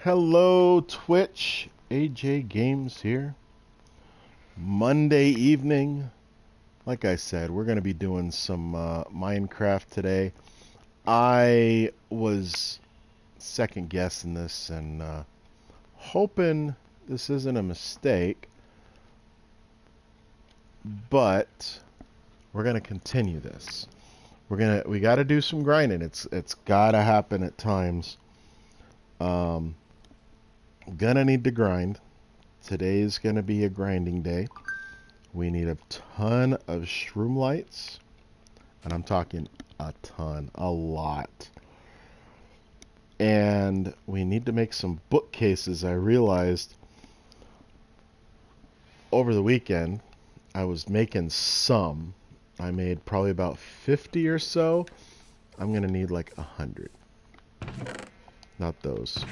Hello, Twitch. AJ Games here. Monday evening. Like I said, we're going to be doing some Minecraft today. I was second guessing this and hoping this isn't a mistake, but we're going to continue this. We got to do some grinding. It's got to happen at times. Gonna need to grind. Today's gonna be a grinding day. We need a ton of shroomlights, and I'm talking a ton, a lot. And we need to make some bookcases. I realized over the weekend I was making some. I made probably about 50 or so. I'm gonna need like 100. Not those.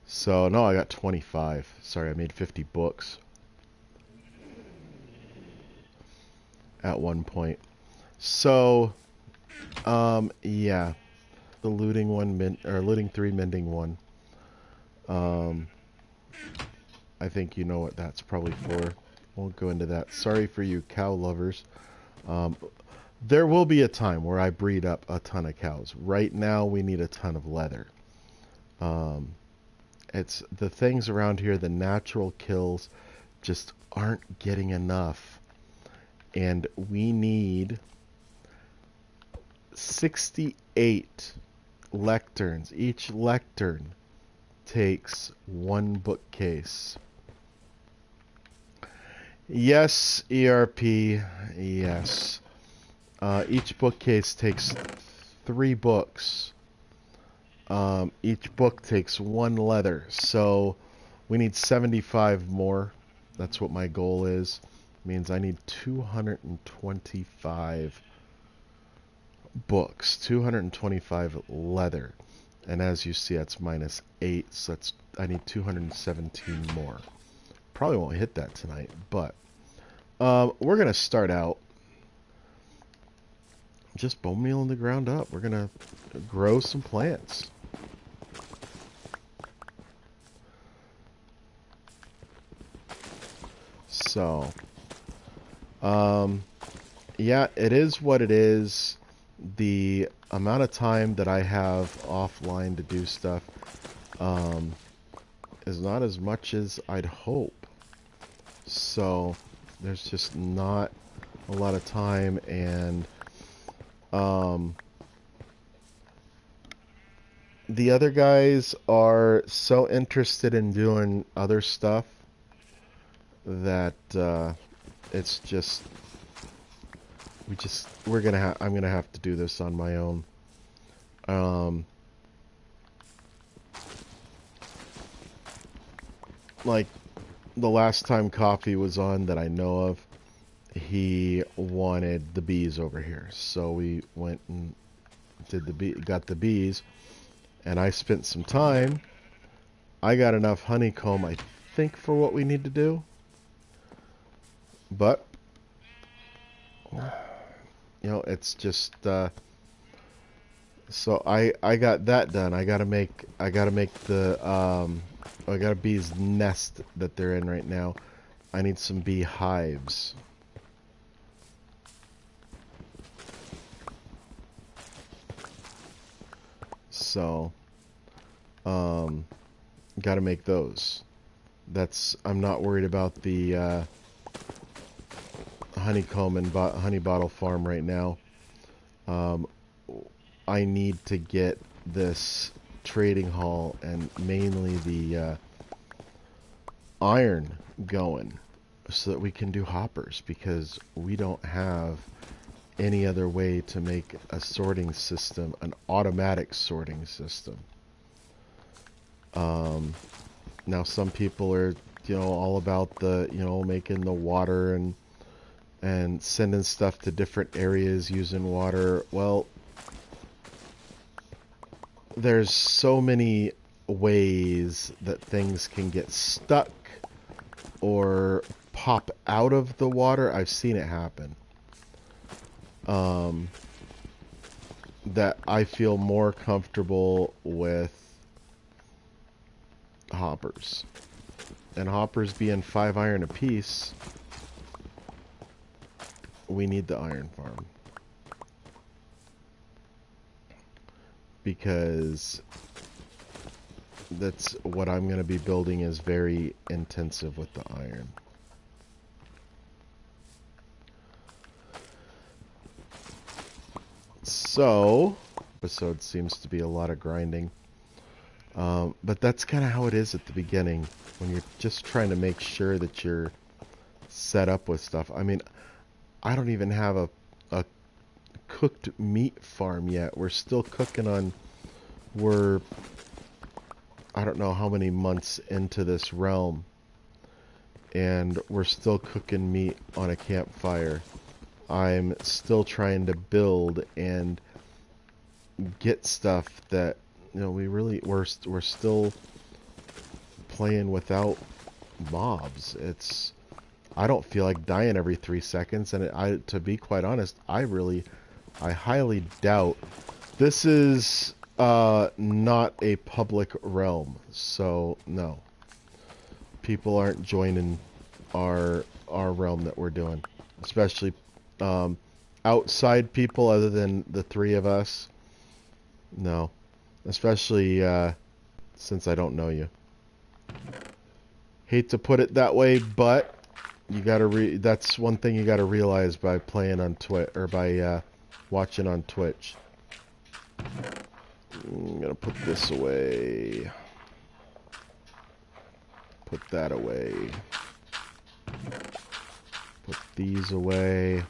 So no, I got 25. Sorry, I made 50 books at one point. So, yeah, the looting one, or looting 3, mending 1. I think you know what that's probably for. Won't go into that. Sorry for you cow lovers. There will be a time where I breed up a ton of cows. Right now, we need a ton of leather. It's the things around here, the natural kills just aren't getting enough. And we need 68 lecterns. Each lectern takes 1 bookcase. Yes, ERP, yes. Each bookcase takes 3 books. Each book takes 1 leather, so we need 75 more. That's what my goal is. Means I need 225 books, 225 leather, and as you see, that's -8, so I need 217 more. Probably won't hit that tonight, but we're gonna start out just bone meal the ground up. We're gonna grow some plants. So, yeah, it is what it is. The amount of time that I have offline to do stuff is not as much as I'd hope. So, there's just not a lot of time, and the other guys are so interested in doing other stuff that it's just I'm gonna have to do this on my own. Like the last time Coffee was on that I know of, he wanted the bees over here, so we went and got the bees, and I spent some time. I got enough honeycomb, I think, for what we need to do, but you know, it's just so I got that done. I gotta make the I got a bee's nest that they're in right now. I need some bee hives. So gotta make those. I'm not worried about the honeycomb and honey bottle farm right now. I need to get this trading hall and mainly the iron going so that we can do hoppers, because we don't have any other way to make a sorting system, an automatic sorting system. Now some people are, all about the, making the water and sending stuff to different areas using water. Well, there's so many ways that things can get stuck or pop out of the water. I've seen it happen. That I feel more comfortable with hoppers. And hoppers being 5 iron apiece, we need the iron farm. Because that's what I'm going to be building, is very intensive with the iron. So, episode seems to be a lot of grinding. But that's kind of how it is at the beginning, when you're just trying to make sure that you're set up with stuff. I mean, I don't even have a cooked meat farm yet. We're still cooking on, I don't know how many months into this realm, and we're still cooking meat on a campfire. I'm still trying to build and get stuff that, you know, we're still playing without mobs. I don't feel like dying every 3 seconds, and to be quite honest, I highly doubt this is not a public realm, so no, people aren't joining our realm that we're doing, especially outside people other than the 3 of us. No, especially since I don't know you. Hate to put it that way, but you gotta that's one thing you gotta realize by playing on Twitch, or by watching on Twitch. I'm gonna put this away. Put that away. Put these away.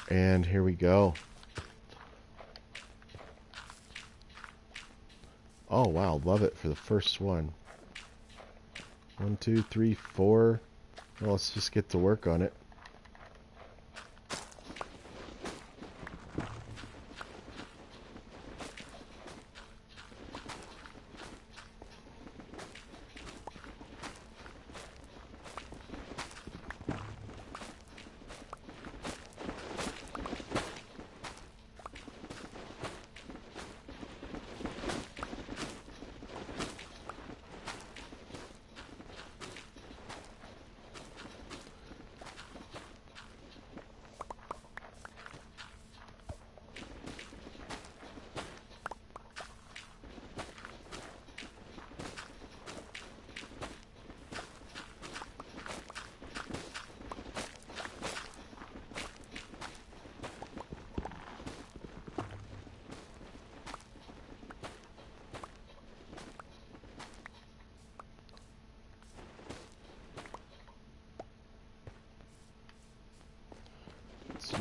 And here we go. Oh wow, love it for the first one. 1, 2, 3, 4. Well, let's just get to work on it.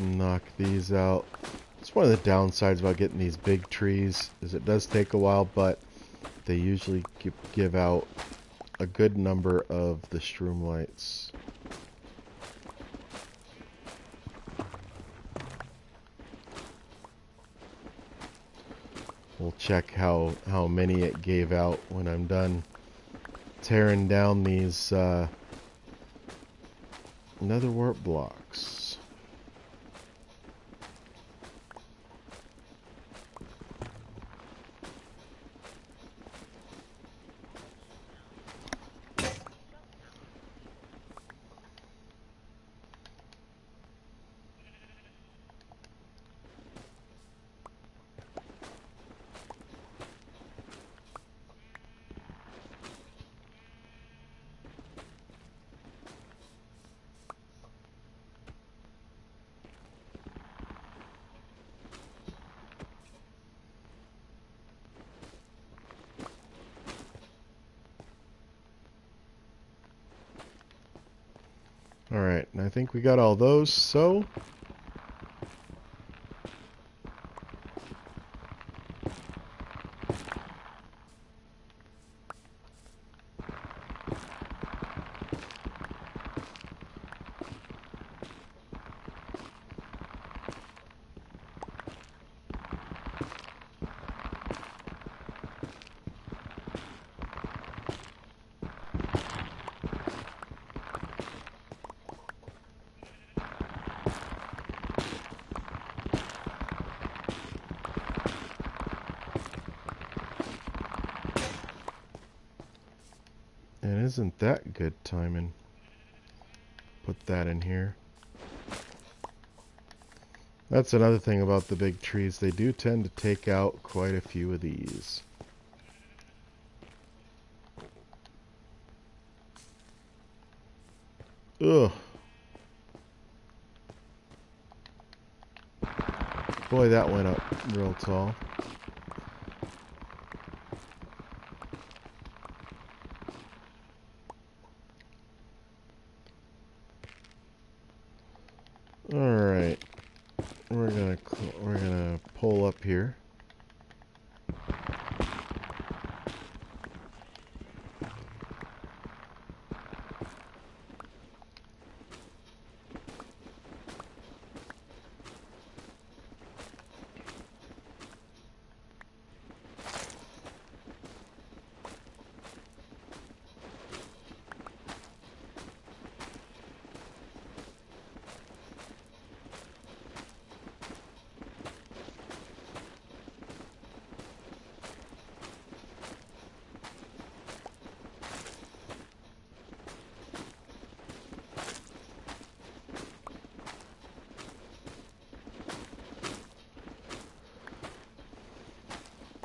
Knock these out. It's one of the downsides about getting these big trees, is it does take a while, but they usually give out a good number of the shroomlights. We'll check how many it gave out when I'm done tearing down these nether warp blocks. Alright, and I think we got all those, so Isn't that good timing? Put that in here. That's another thing about the big trees. They do tend to take out quite a few of these. Ugh. Boy, that went up real tall. Alright. We're gonna pull up here.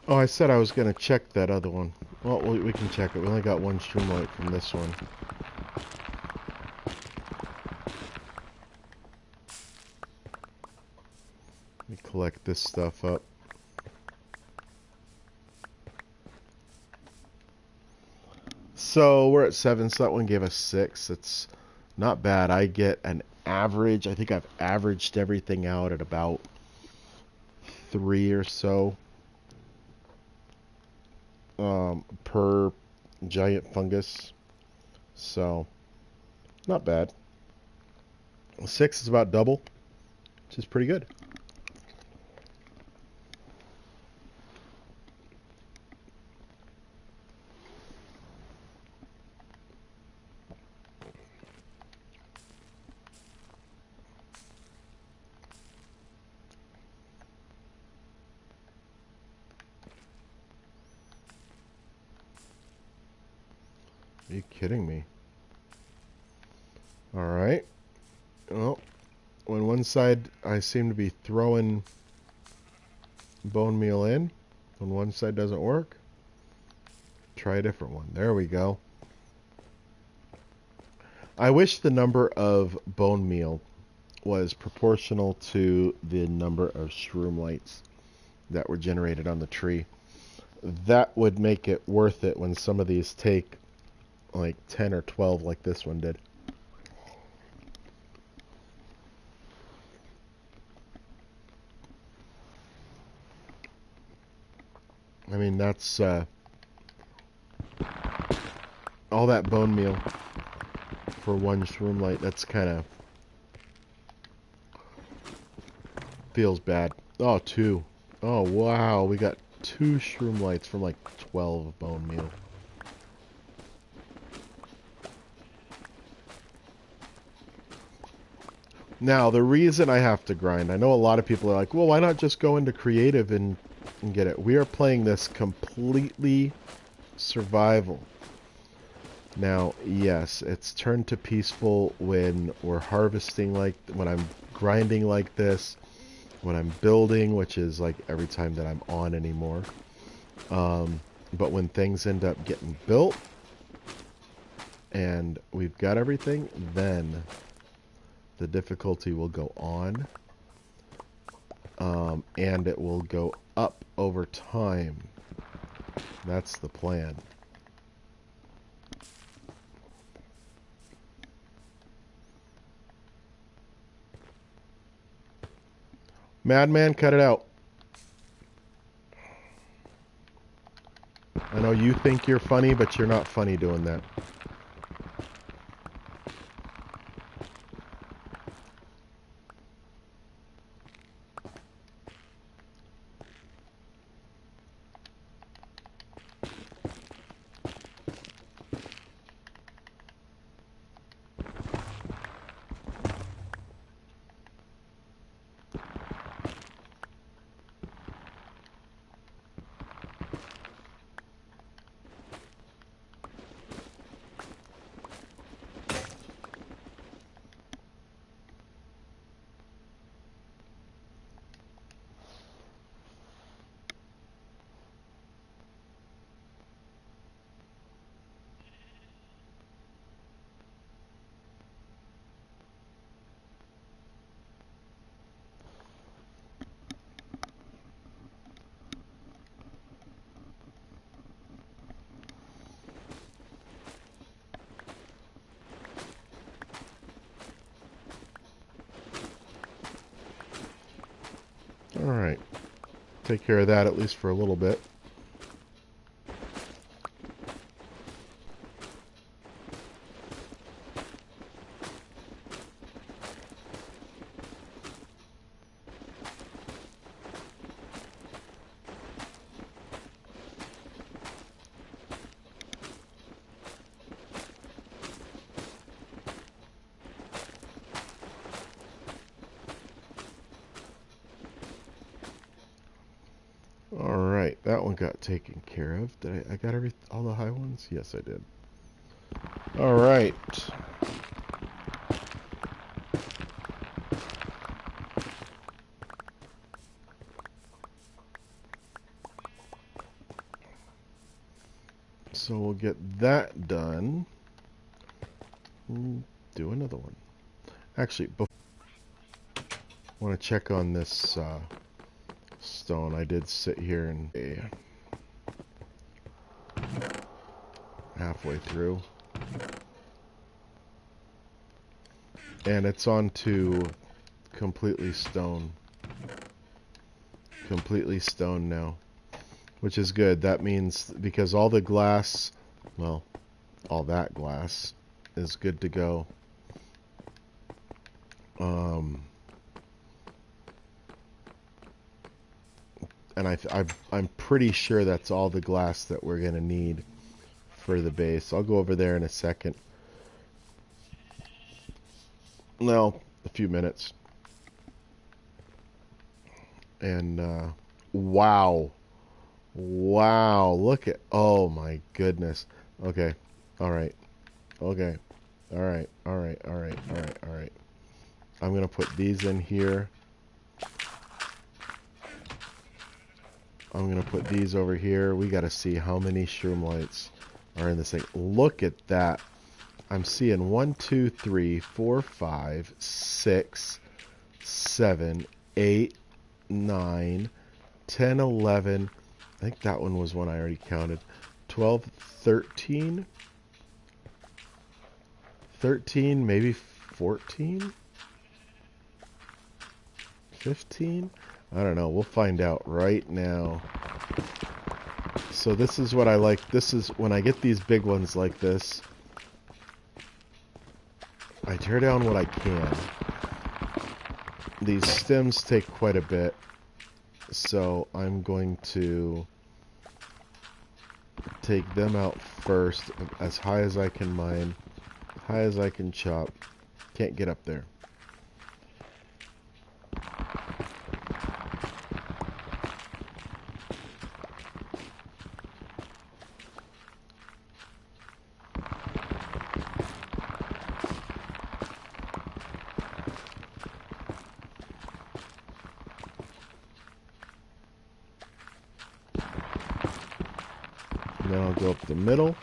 Oh, I said I was going to check that other one. Well, we can check it. We only got one shroomlight from this one. Let me collect this stuff up. So we're at 7, so that one gave us 6. It's not bad. I get an average. I think I've averaged everything out at about 3 or so. Per giant fungus, so not bad. 6 is about double, which is pretty good. Are you kidding me? Alright. Well, when one side I seem to be throwing bone meal in, when one side doesn't work, try a different one. There we go. I wish the number of bone meal was proportional to the number of shroomlights that were generated on the tree. That would make it worth it when some of these take like 10 or 12 like this one did. I mean, that's all that bone meal for one shroomlight. That's kind of feels bad. Oh, 2. Oh, wow. We got 2 shroomlights from like 12 bone meal. Now, the reason I have to grind, I know a lot of people are like, well, why not just go into creative and get it? We are playing this completely survival. Now, yes, it's turned to peaceful when we're harvesting, like when I'm grinding like this, when I'm building, which is like every time that I'm on anymore. But when things end up getting built and we've got everything, then the difficulty will go on, and it will go up over time. That's the plan. Madman, cut it out. I know you think you're funny, but you're not funny doing that. Alright. Take care of that at least for a little bit. Alright, that one got taken care of. Did I got all the high ones? Yes, I did. Alright. So we'll get that done. Do another one. Actually, I want to check on this stone. I did sit here and halfway through. And it's on to completely stone. Completely stone now. Which is good. That means because all the glass, well, all that glass is good to go. And I'm pretty sure that's all the glass that we're going to need for the base. I'll go over there in a second. No, a few minutes. And, wow. Wow, look at, oh my goodness. Okay, alright. Okay, alright, alright, alright, alright, alright. I'm going to put these in here. I'm going to put these over here. We got to see how many shroomlights are in this thing. Look at that. I'm seeing 1, 2, 3, 4, 5, 6, 7, 8, 9, 10, 11. I think that one was one I already counted. 12, 13. 13, maybe 14? 15? I don't know. We'll find out right now. So this is what I like. This is when I get these big ones like this. I tear down what I can. These stems take quite a bit. So I'm going to take them out first. As high as I can mine. High as I can chop. Can't get up there. Then I'll go up the middle.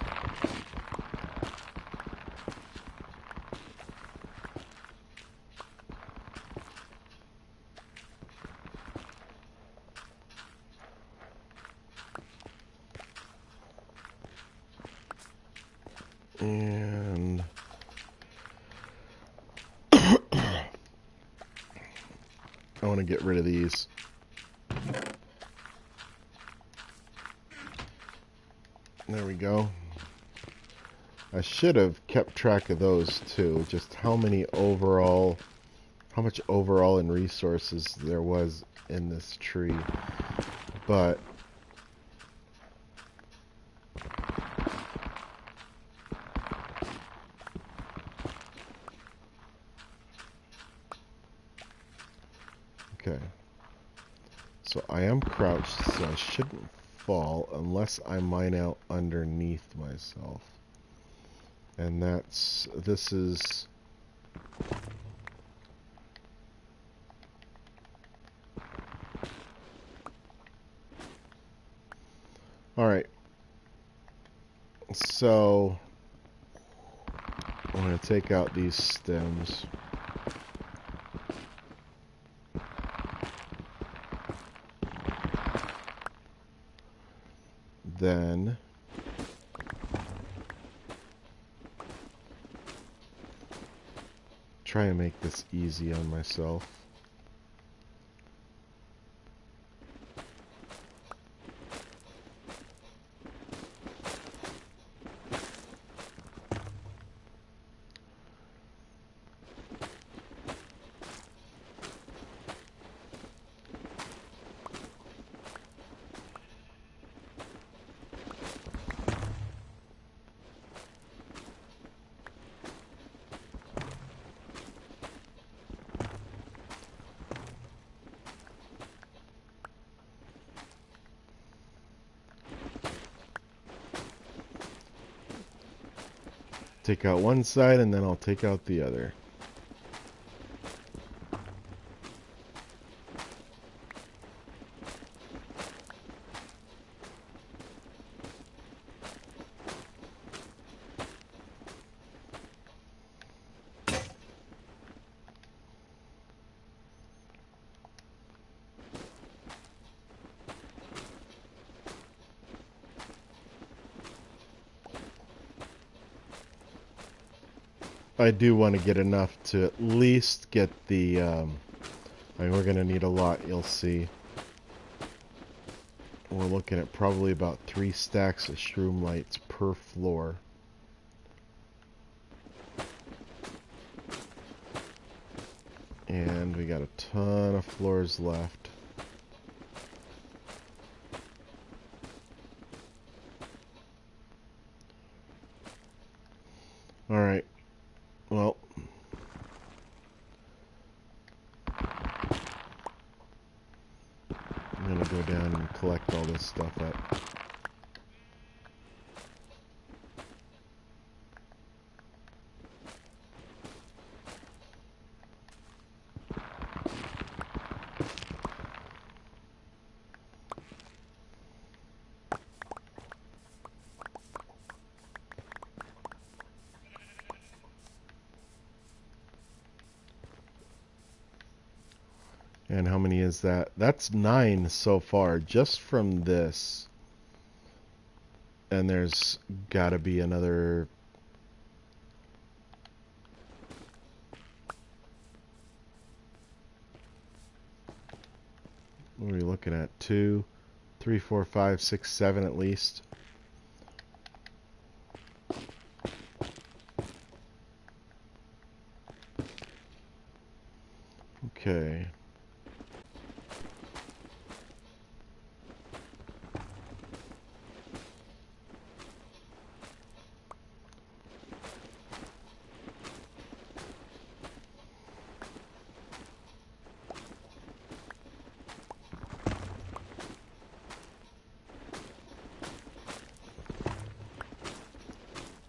And I want to get rid of these. There we go. I should have kept track of those too. Just how much overall in resources there was in this tree. But okay. So I am crouched, so I shouldn't fall unless I mine out underneath myself. And this is alright. So I'm going to take out these stems. Then try and make this easy on myself. Take out one side and then I'll take out the other. I do want to get enough to at least get the, I mean, we're going to need a lot, you'll see. We're looking at probably about 3 stacks of shroomlights per floor. And we got a ton of floors left. Alright. Well, I'm going to go down and collect all this stuff up. And how many is that? That's 9 so far, just from this. And there's got to be another... What are we looking at? 2, 3, 4, 5, 6, 7 at least. Okay.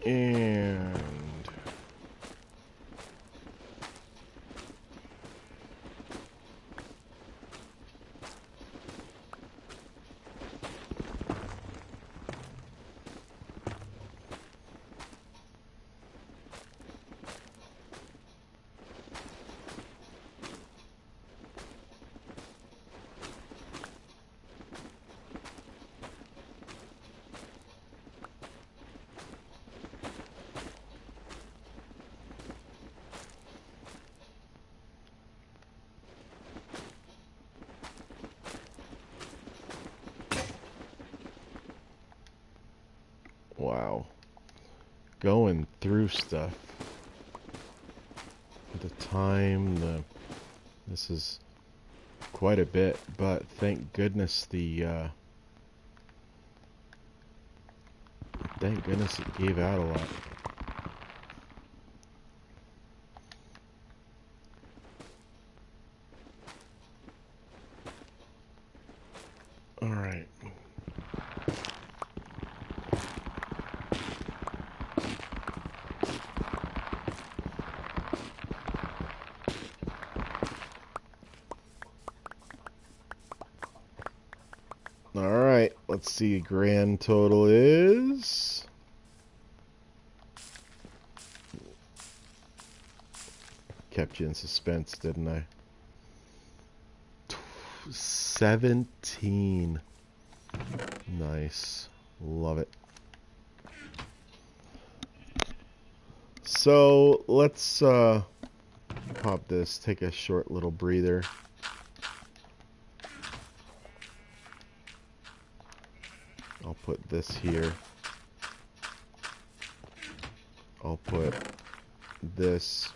And wow. Going through stuff. The time, this is quite a bit, but thank goodness thank goodness it gave out a lot. All right. Alright, let's see. Grand total is... Kept you in suspense, didn't I? 17. Nice. Love it. So, let's pop this, take a short little breather. I'll put this here. I'll put this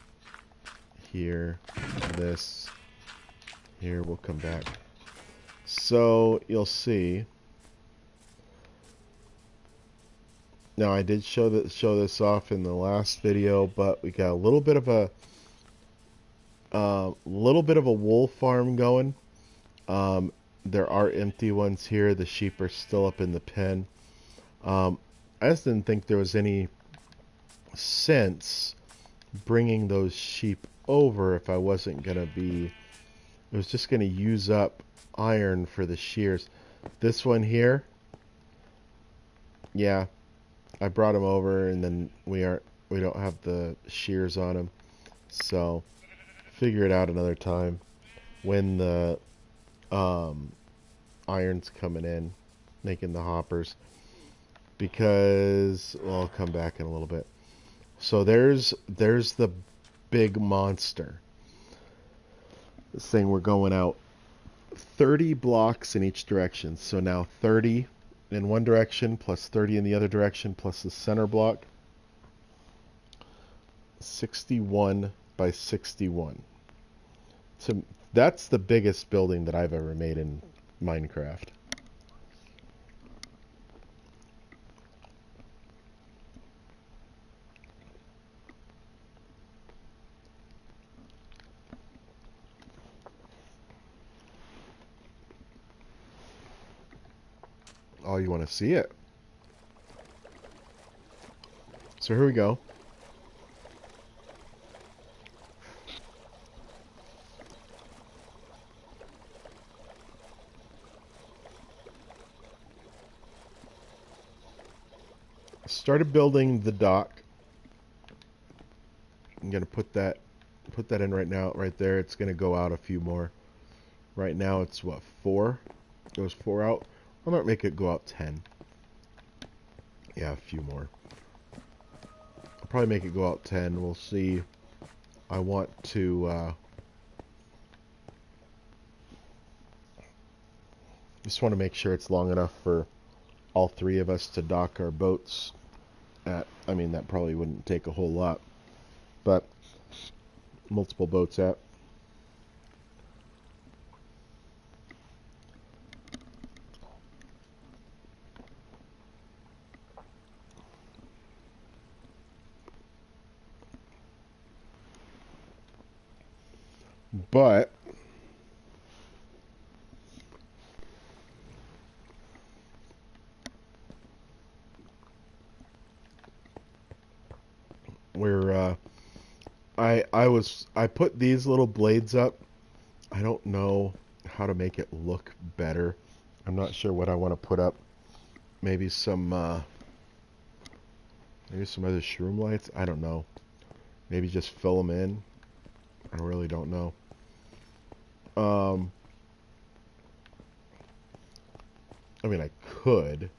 here, this here. We'll come back. So you'll see. Now I did show this off in the last video, but we got a little bit of a wool farm going. There are empty ones here. The sheep are still up in the pen. I just didn't think there was any sense bringing those sheep over if I wasn't going to be... It was just going to use up iron for the shears. This one here, yeah, I brought him over, and then we don't have the shears on him, so figure it out another time when the iron's coming in, making the hoppers, because, well, I'll come back in a little bit. So there's the big monster. This thing, we're going out 30 blocks in each direction. So now 30 in one direction plus 30 in the other direction plus the center block. 61 by 61. So that's the biggest building that I've ever made in Minecraft. Oh, you want to see it? So here we go. Started building the dock. I'm gonna put that in right now, right there. It's gonna go out a few more. Right now it's what, 4? Goes 4 out. I might make it go out 10. Yeah, a few more. I'll probably make it go out 10. We'll see. I want to just want to make sure it's long enough for all 3 of us to dock our boats at. I mean, that probably wouldn't take a whole lot, but multiple boats at. But we're I put these little blades up. I don't know how to make it look better. I'm not sure what I want to put up. Maybe some other shroom lights. I don't know. Maybe just fill them in. I really don't know. I mean, I could.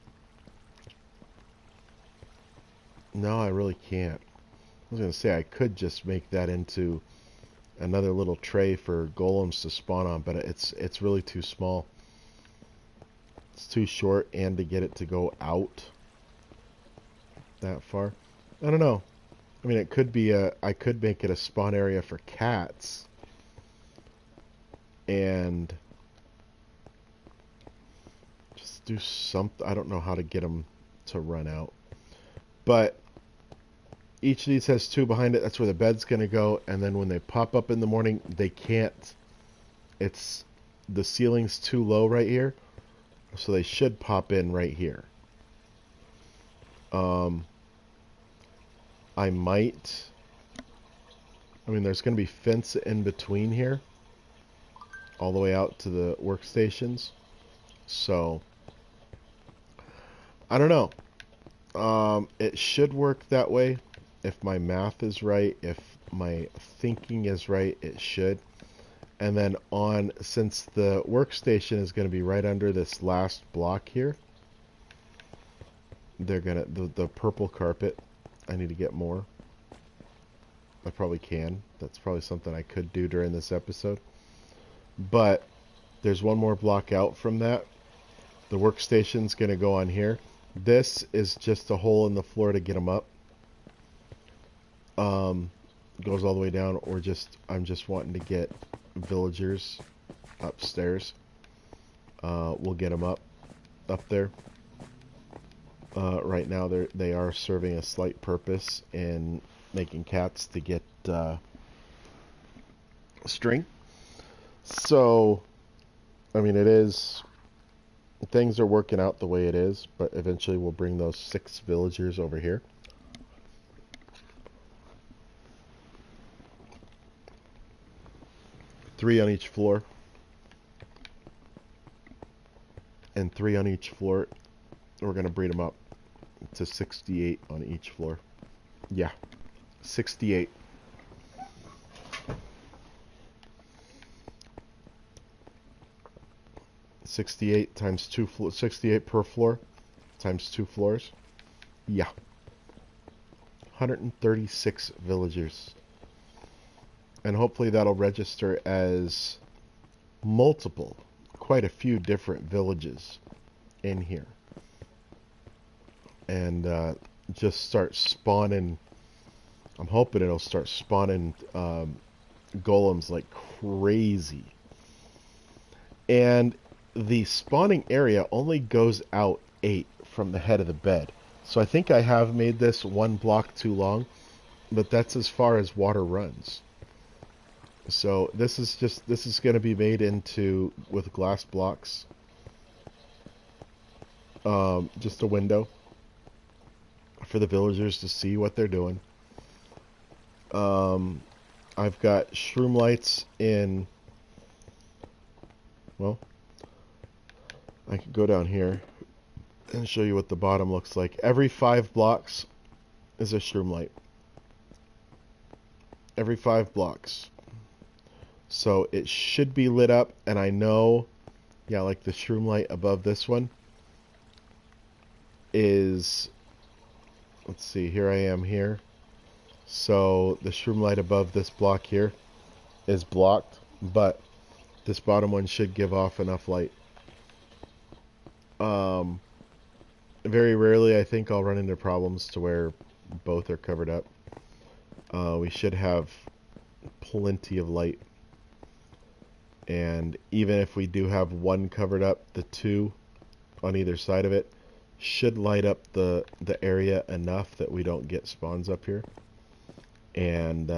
No, I really can't. I was going to say I could just make that into another little tray for golems to spawn on, but it's really too small. It's too short, and to get it to go out that far. I don't know. I mean, it could be I could make it a spawn area for cats. And just do something. I don't know how to get them to run out. But each of these has 2 behind it. That's where the bed's going to go. And then when they pop up in the morning, they can't. It's the ceiling's too low right here. So they should pop in right here. I might. I mean, there's going to be fence in between here, all the way out to the workstations. So I don't know. It should work that way. If my math is right, if my thinking is right, it should. And then since the workstation is going to be right under this last block here, they're gonna the purple carpet. I need to get more. I probably can. That's probably something I could do during this episode. But there's one more block out from that. The workstation's going to go on here. This is just a hole in the floor to get them up. Goes all the way down, or I'm just wanting to get villagers upstairs. We'll get them up there. Right now they are serving a slight purpose in making cats to get string. So, I mean, things are working out the way it is, but eventually we'll bring those 6 villagers over here. 3 on each floor. And 3 on each floor. We're going to breed them up to 68 on each floor. Yeah, 68. $68 times 68 per floor times 2 floors. Yeah. 136 villagers. And hopefully that'll register as multiple, quite a few different villages in here. And just start spawning. I'm hoping it'll start spawning golems like crazy. And the spawning area only goes out 8 from the head of the bed. So I think I have made this 1 block too long, but that's as far as water runs. So this is going to be made into with glass blocks. Just a window for the villagers to see what they're doing. I've got shroomlights in. Well, I can go down here and show you what the bottom looks like. Every 5 blocks is a shroomlight. Every 5 blocks. So it should be lit up, and I know, yeah, like the shroomlight above this one is, let's see, here I am here. So the shroomlight above this block here is blocked, but this bottom one should give off enough light. Very rarely, I think I'll run into problems to where both are covered up. We should have plenty of light. And even if we do have one covered up, the 2 on either side of it should light up the area enough that we don't get spawns up here. And,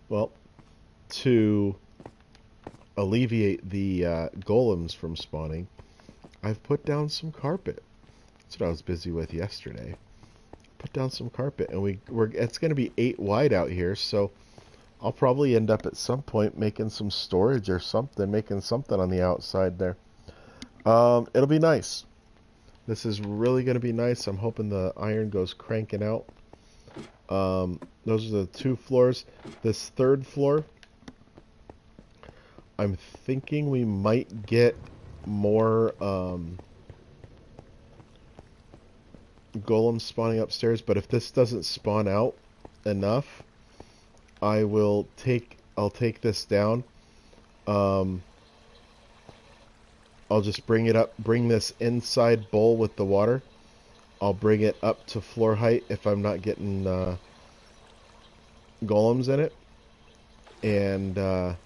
well, to alleviate the golems from spawning, I've put down some carpet. That's what I was busy with yesterday. Put down some carpet, and it's going to be 8 wide out here, so I'll probably end up at some point making some storage or something, making something on the outside there. It'll be nice. This is really going to be nice. I'm hoping the iron goes cranking out. Those are the 2 floors. This 3rd floor, I'm thinking we might get more golems spawning upstairs, but if this doesn't spawn out enough, I'll take this down. I'll just bring this inside bowl with the water. I'll bring it up to floor height if I'm not getting golems in it. And I'll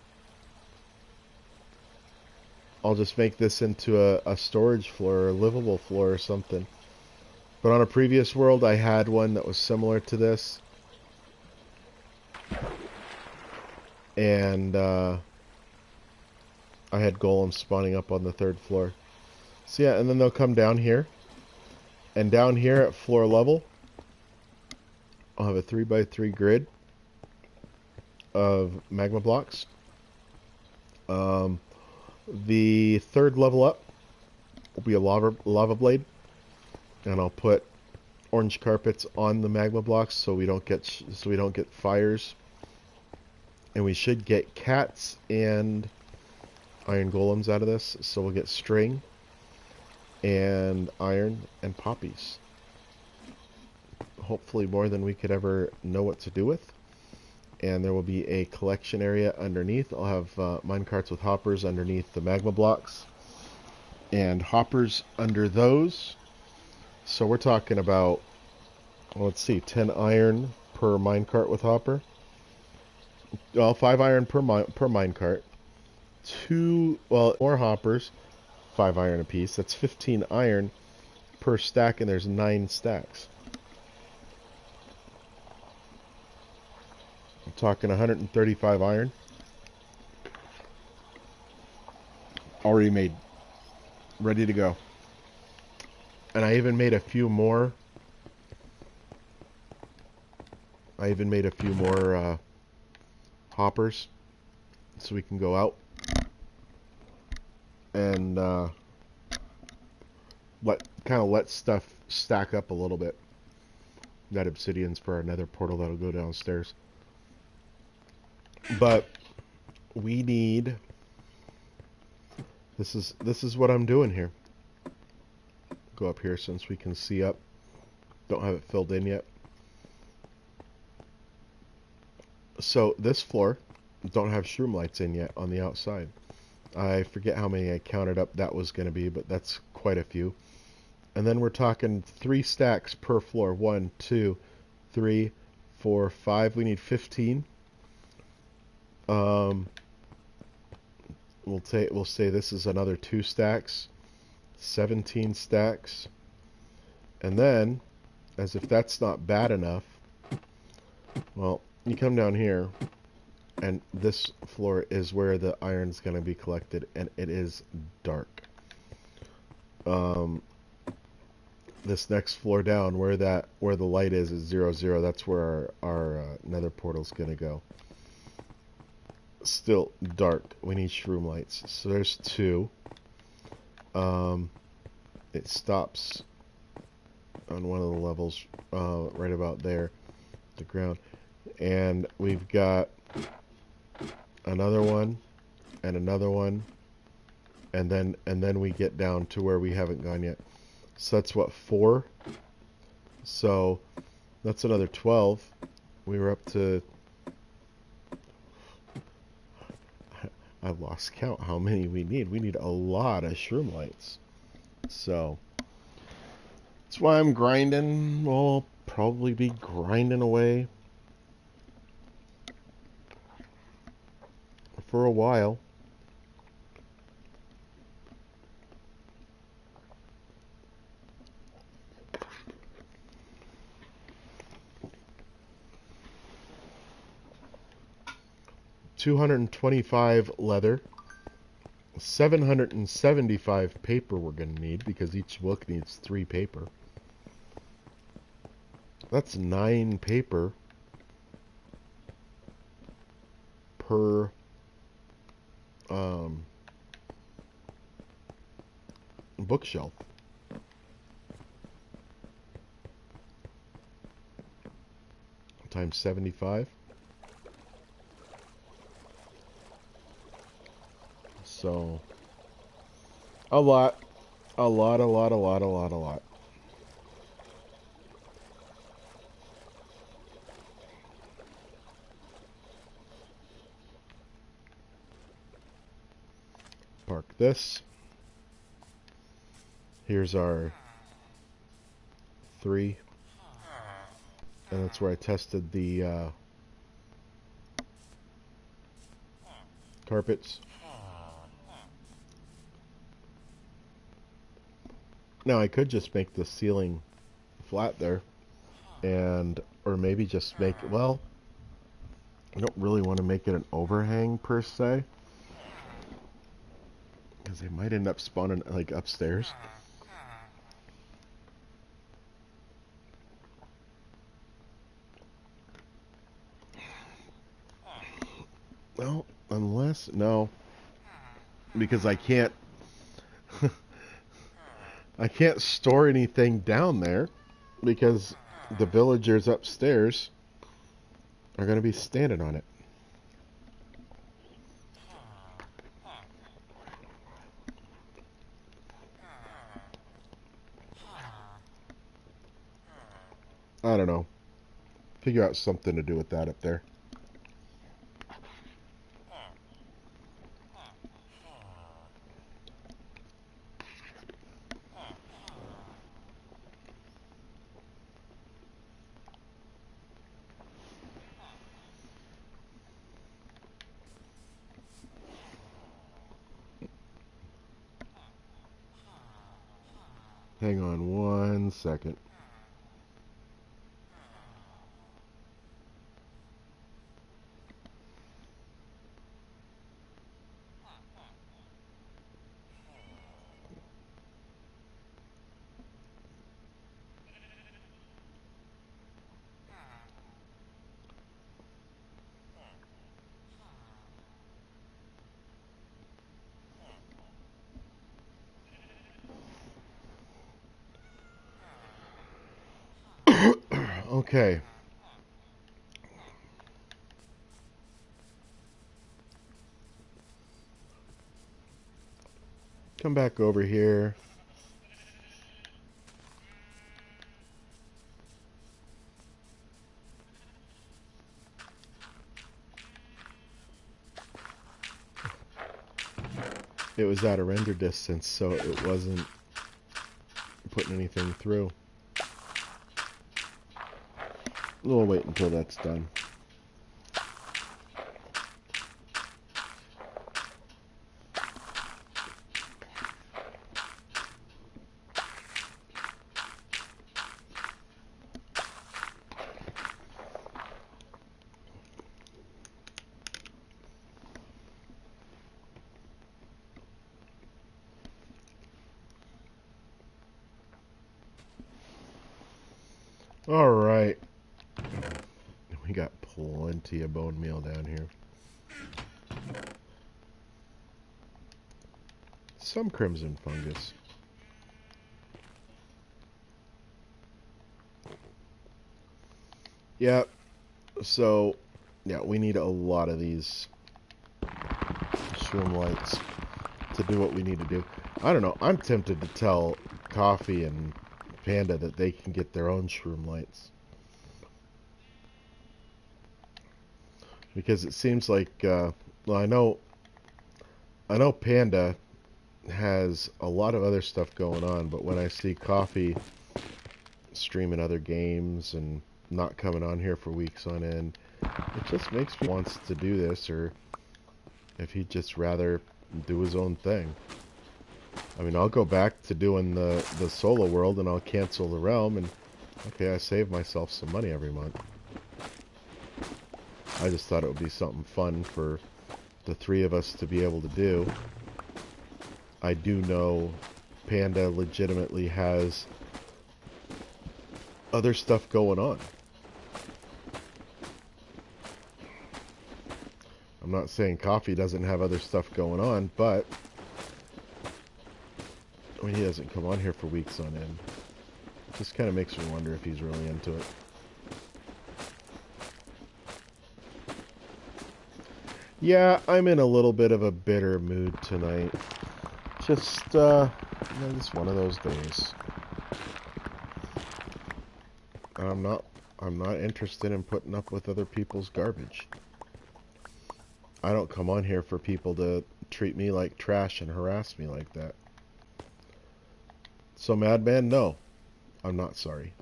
just make this into a storage floor or a livable floor or something. But on a previous world, I had one that was similar to this. And I had golems spawning up on the 3rd floor. So yeah, and then they'll come down here. And down here at floor level, I'll have a 3x3 grid of magma blocks. The 3rd level up will be a lava blade. And I'll put orange carpets on the magma blocks so we don't get fires. And we should get cats and iron golems out of this. So we'll get string and iron and poppies. Hopefully more than we could ever know what to do with. And there will be a collection area underneath. I'll have minecarts with hoppers underneath the magma blocks. And hoppers under those. So we're talking about, well, let's see, 10 iron per minecart with hopper. Well, 5 iron per minecart. 2, well, more hoppers, 5 iron apiece. That's 15 iron per stack, and there's 9 stacks. I'm talking 135 iron. Already made. Ready to go. And I even made a few more. Hoppers so we can go out. and let stuff stack up a little bit. That obsidian's for another portal that'll go downstairs. But we need. This is what I'm doing here. Go up here since we can see up. Don't have it filled in yet. So this floor don't have shroomlights in yet on the outside. I forget how many I counted up that was going to be, but that's quite a few. And then we're talking 3 stacks per floor. 1, 2, 3, 4, 5. We need 15. We'll say this is another 2 stacks. 17 stacks. And then, as if that's not bad enough, well, you come down here, and this floor is where the iron's going to be collected, and it is dark. This next floor down, where the light is 0, 0. That's where our nether portal's going to go. Still dark. We need shroom lights. So there's 2. It stops on one of the levels right about there, the ground. And we've got another one and another one, and then we get down to where we haven't gone yet. So that's what, 4? So that's another 12. We were up to, I've lost count how many we need. We need a lot of shroom lights. So that's why I'm grinding. We'll probably be grinding away for a while. $225 leather, 775 paper we're going to need because each book needs 3 paper. That's 9 paper per bookshelf. Times 75. So a lot. Park this. Here's our 3. And that's where I tested the carpets. Now I could just make the ceiling flat there, or maybe just make, well, I don't really want to make it an overhang per se, because they might end up spawning like upstairs. Well, no, because I can't I can't store anything down there because the villagers upstairs are going to be standing on it. I don't know. Figure out something to do with that up there. Hang on 1 second. Okay. Come back over here. It was at a render distance, so it wasn't putting anything through. We'll wait until that's done. All right. We got plenty of bone meal down here. Some crimson fungus. Yeah. So, yeah, we need a lot of these shroomlights to do what we need to do. I don't know. I'm tempted to tell Coffee and Panda that they can get their own shroomlights. Because it seems like, well, I know Panda has a lot of other stuff going on, but when I see Coffee streaming other games and not coming on here for weeks on end, it just makes me wants to do this, or if he'd just rather do his own thing. I mean, I'll go back to doing the solo world, and I'll cancel the realm, and okay, I save myself some money every month. I just thought it would be something fun for the three of us to be able to do. I do know Panda legitimately has other stuff going on. I'm not saying Coffee doesn't have other stuff going on, but I mean, he doesn't come on here for weeks on end. It just kind of makes me wonder if he's really into it. Yeah, I'm in a little bit of a bitter mood tonight. Just, just one of those days. I'm not interested in putting up with other people's garbage. I don't come on here for people to treat me like trash and harass me like that. So, Madman, no. I'm not sorry.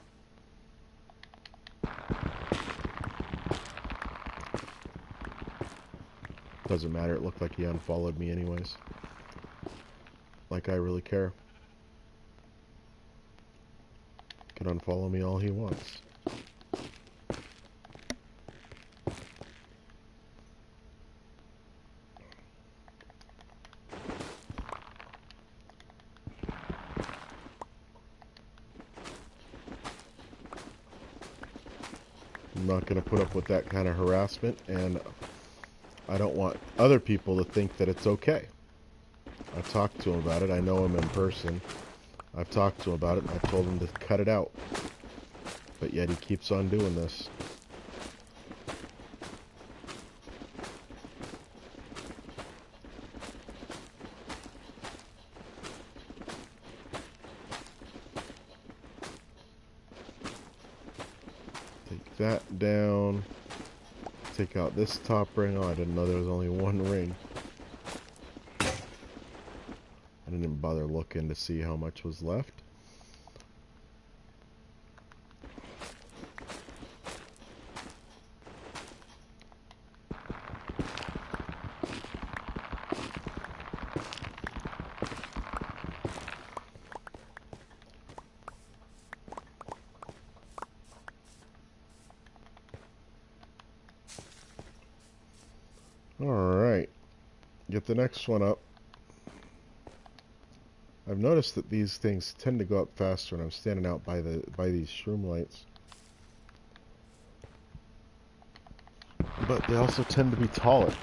Doesn't matter, it looked like he unfollowed me anyways. Like I really care. Can unfollow me all he wants. I'm not going to put up with that kind of harassment, and I don't want other people to think that it's okay. I've talked to him about it. I know him in person. I've talked to him about it, and I told him to cut it out. But yet he keeps on doing this. Take that down. Take out this top ring. Oh, I didn't know there was only one ring. I didn't bother looking to see how much was left. Alright, get the next one up. I've noticed that these things tend to go up faster when I'm standing out by these shroomlights. But they also tend to be taller.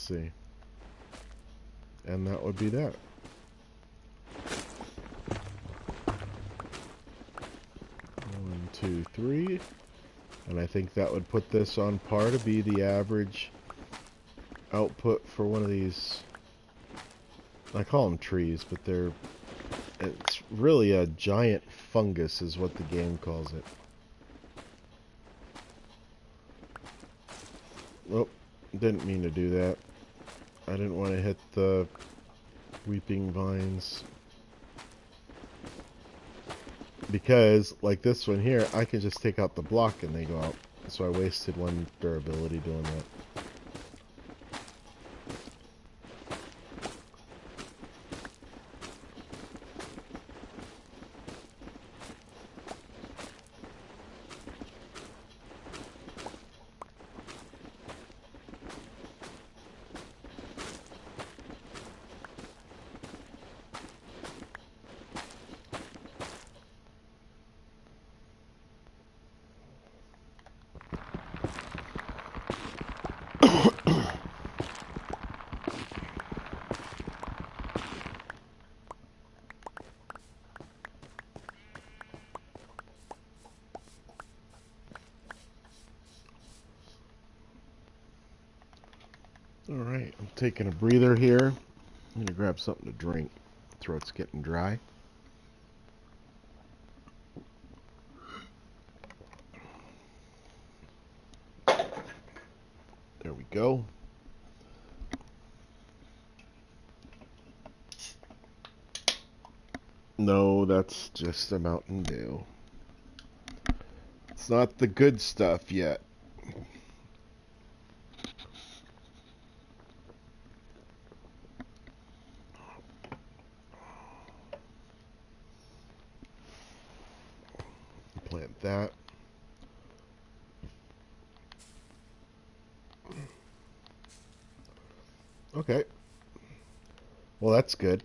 see. And that would be that. 1, 2, 3. And I think that would put this on par to be the average output for one of these. I call them trees, but it's really a giant fungus is what the game calls it. Oh, didn't mean to do that. I didn't want to hit the weeping vines. Because, like this one here, I can just take out the block and they go out. So I wasted one durability doing that. Alright, I'm taking a breather here. I'm going to grab something to drink. Throat's getting dry. There we go. No, that's just a Mountain Dew. It's not the good stuff yet. Plant that. Okay. Well, that's good.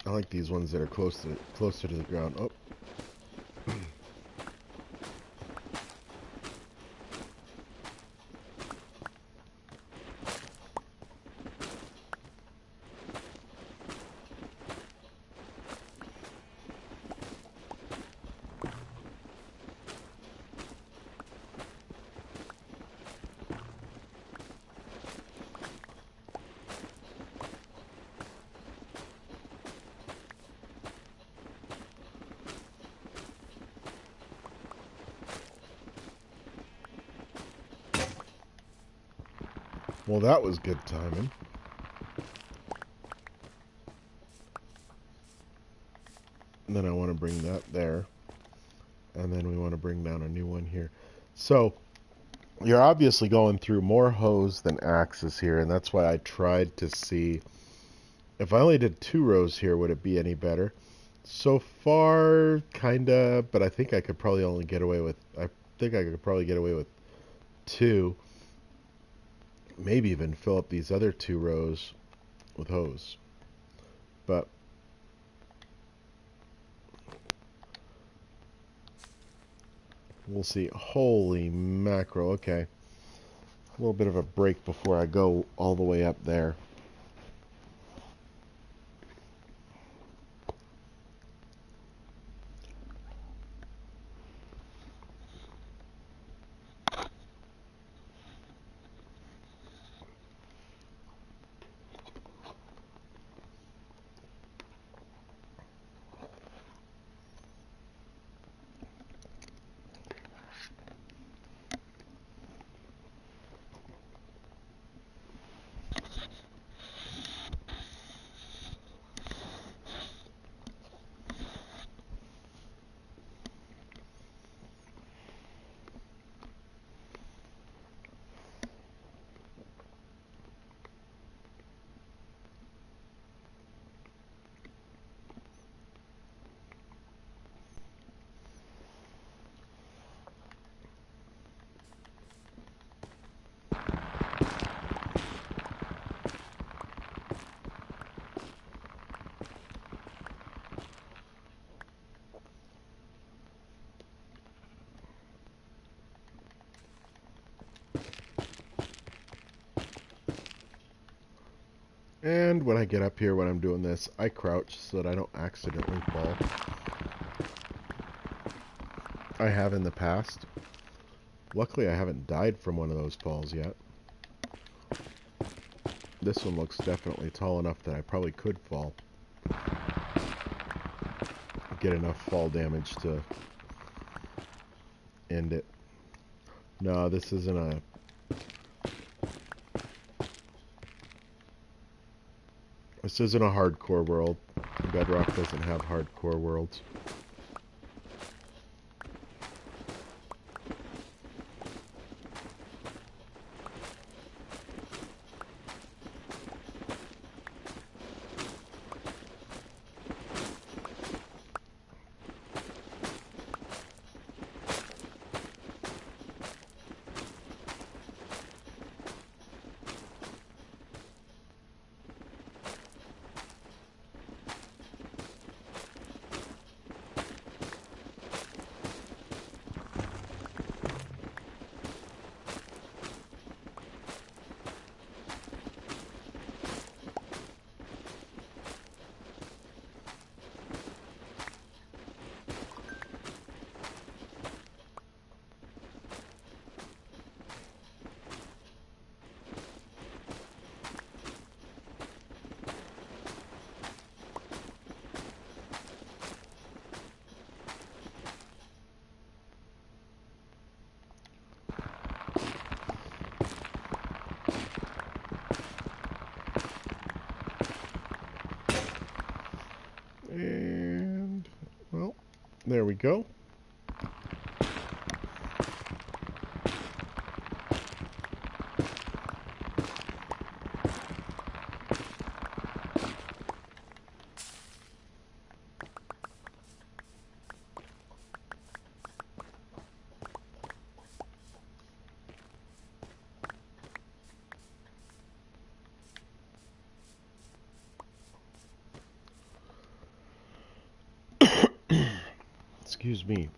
I like these ones that are closer to the ground. Oh. Well, that was good timing. And then I want to bring that there. And then we want to bring down a new one here. So, you're obviously going through more hose than axes here, and that's why I tried to see if I only did 2 rows here, would it be any better? So far, kinda, but I think I could probably only get away with, I think I could probably get away with 2. Maybe even fill up these other 2 rows with hose. But we'll see. Holy mackerel. Okay. A little bit of a break before I go all the way up there. And when I get up here when I'm doing this, I crouch so that I don't accidentally fall. I have in the past. Luckily, I haven't died from one of those falls yet. This one looks definitely tall enough that I probably could fall. Get enough fall damage to end it. No, this isn't a... This isn't a hardcore world. Bedrock doesn't have hardcore worlds. And, well, there we go. Excuse me.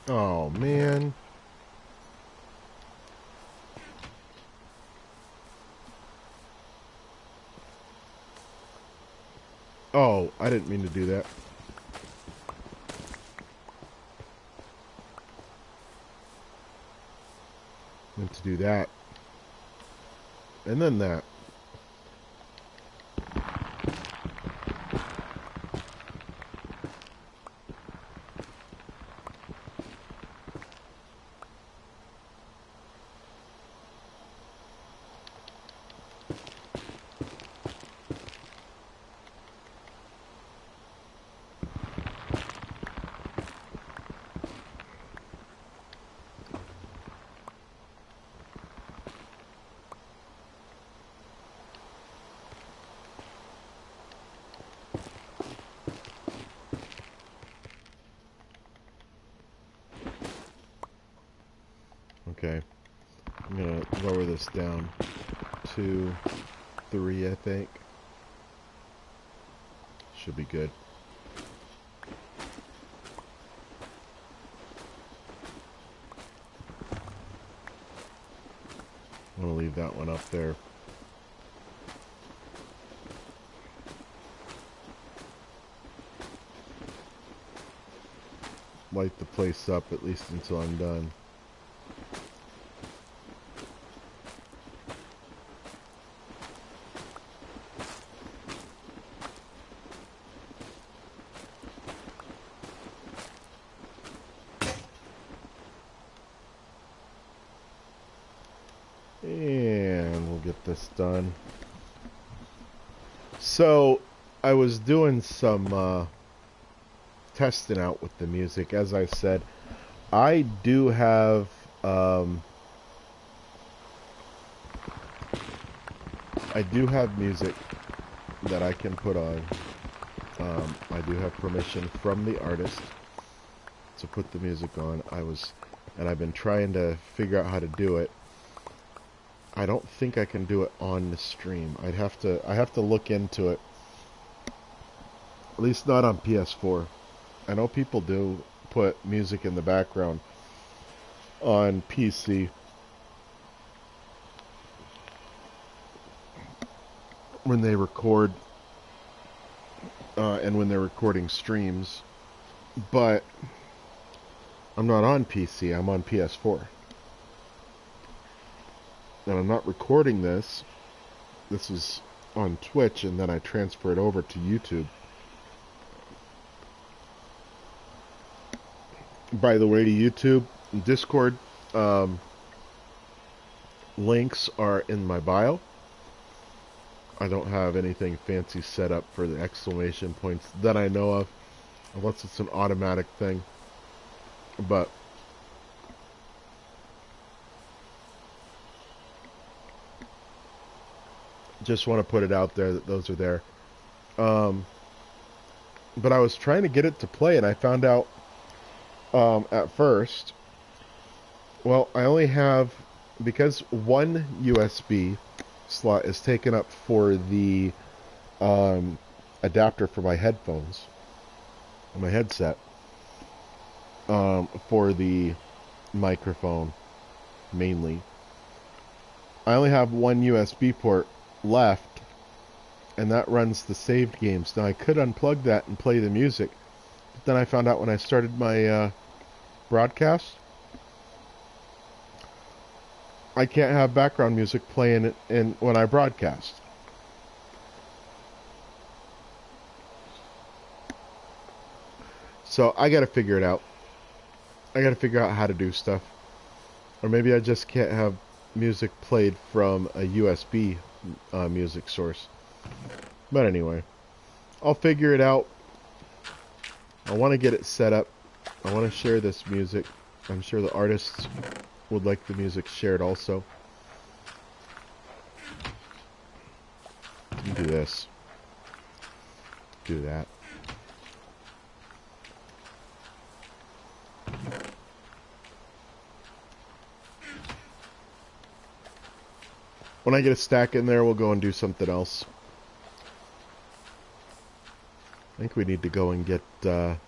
Oh, man. Oh, I didn't mean to do that. Meant to do that. And then that. Okay. I'm going to lower this down to 3, I think. Should be good. I'm going to leave that one up there. Light the place up at least until I'm done. this done. So, I was doing some testing out with the music. As I said, I do have music that I can put on. I do have permission from the artist to put the music on. I've been trying to figure out how to do it. I don't think I can do it on the stream. I have to look into it. At least not on PS4. I know people do put music in the background on PC. When they record and when they're recording streams, but I'm not on PC, I'm on PS4. And I'm not recording this. This is on Twitch, and then I transfer it over to YouTube. By the way, to YouTube, Discord links are in my bio. I don't have anything fancy set up for the exclamation points that I know of, unless it's an automatic thing. But just want to put it out there that those are there. But I was trying to get it to play, and I found out at first, well, I only have, because one USB slot is taken up for the adapter for my headphones, my headset, for the microphone mainly. I only have one USB port left, and that runs the saved games. Now I could unplug that and play the music, but then I found out when I started my broadcast, I can't have background music playing when I broadcast. So I gotta figure it out. I gotta figure out how to do stuff. Or maybe I just can't have music played from a USB music source. But anyway, I'll figure it out. I want to get it set up. I want to share this music. I'm sure the artists would like the music shared also. Do this. Do that. When I get a stack in there, we'll go and do something else. I think we need to go and get some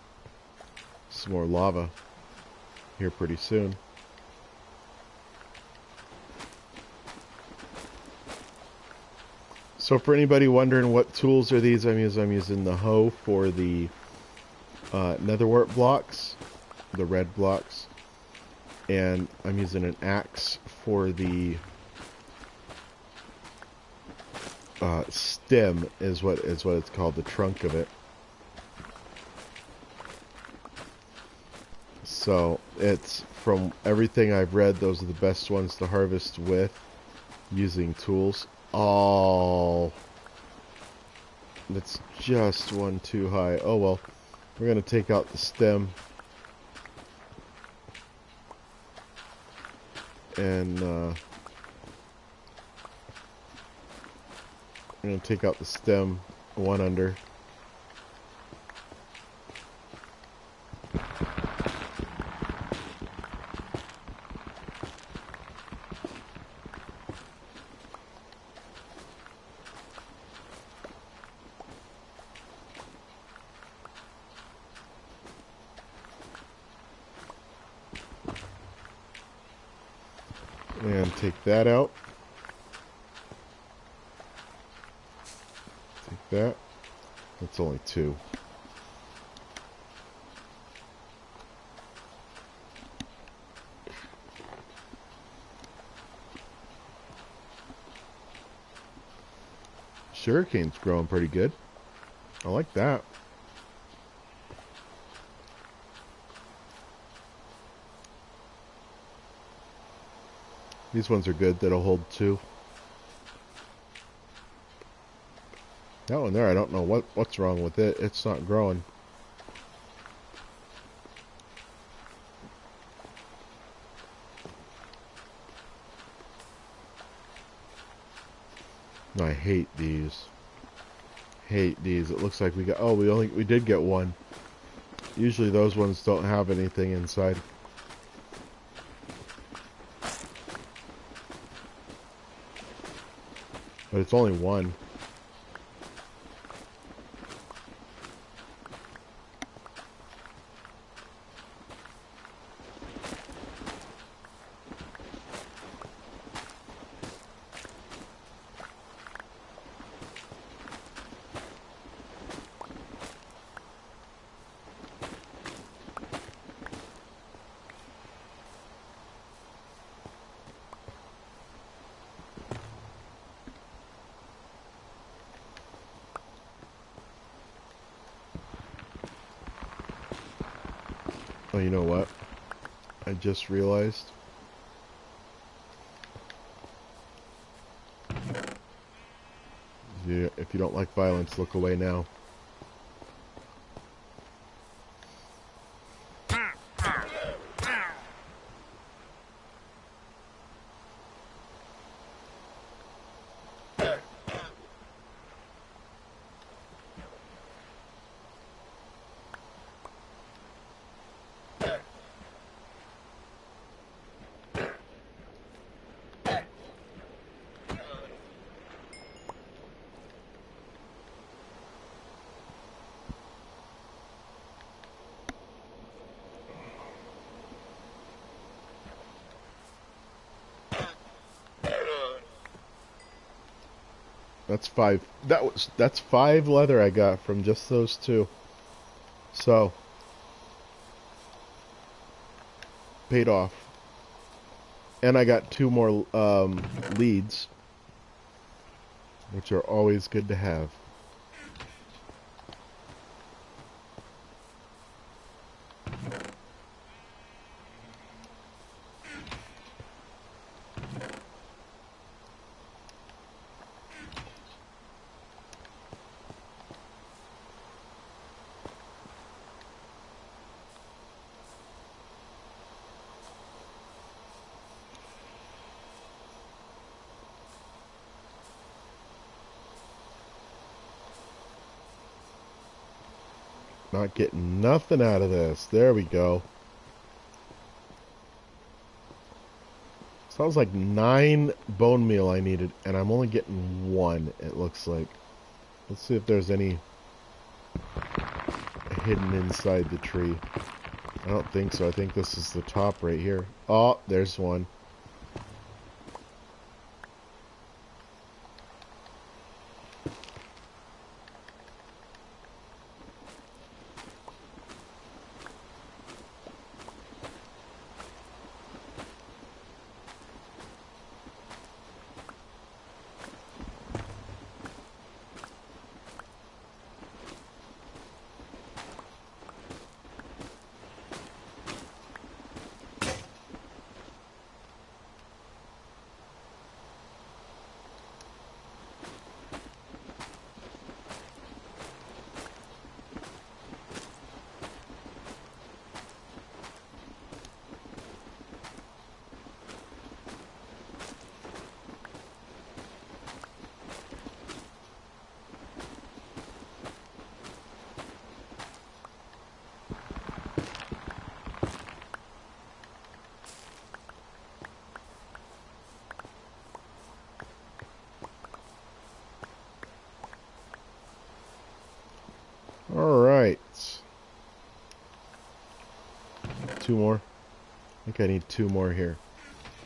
more lava here pretty soon. So for anybody wondering what tools are these, I'm using the hoe for the netherwort blocks, the red blocks, and I'm using an axe for the stem is what it's called, the trunk of it. So it's, from everything I've read, those are the best ones to harvest with using tools. Oh, that's just one too high. Oh well, we're gonna take out the stem and I'm gonna take out the stem one under. And take that out. Take that. That's only two. Sugarcane's growing pretty good. I like that. These ones are good. That'll hold two. That one there, I don't know what's wrong with it. It's not growing. I hate these. Hate these. It looks like we got. Oh, we did get one. Usually those ones don't have anything inside. But it's only one. Oh, you know what? I just realized. If you don't like violence, look away now. That's five. That's five leather I got from just those two. So paid off. And I got two more leads, which are always good to have. Not getting nothing out of this. There we go. Sounds like 9 bone meal I needed, and I'm only getting 1, it looks like. Let's see if there's any hidden inside the tree. I don't think so. I think this is the top right here. Oh, there's one. Alright. 2 more. I think I need 2 more here.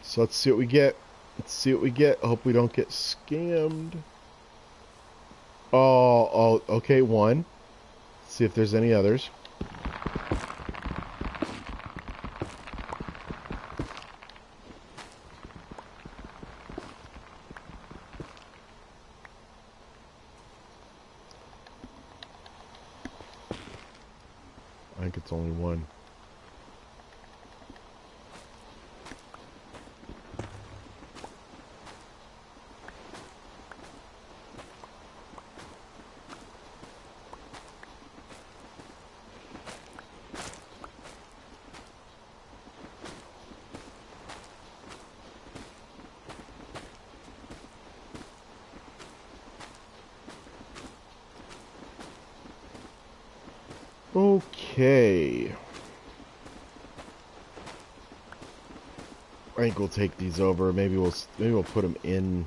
So let's see what we get. Let's see what we get. I hope we don't get scammed. Oh, okay, 1. Let's see if there's any others. I think it's only 1. Okay. I think we'll take these over. Maybe we'll put them in.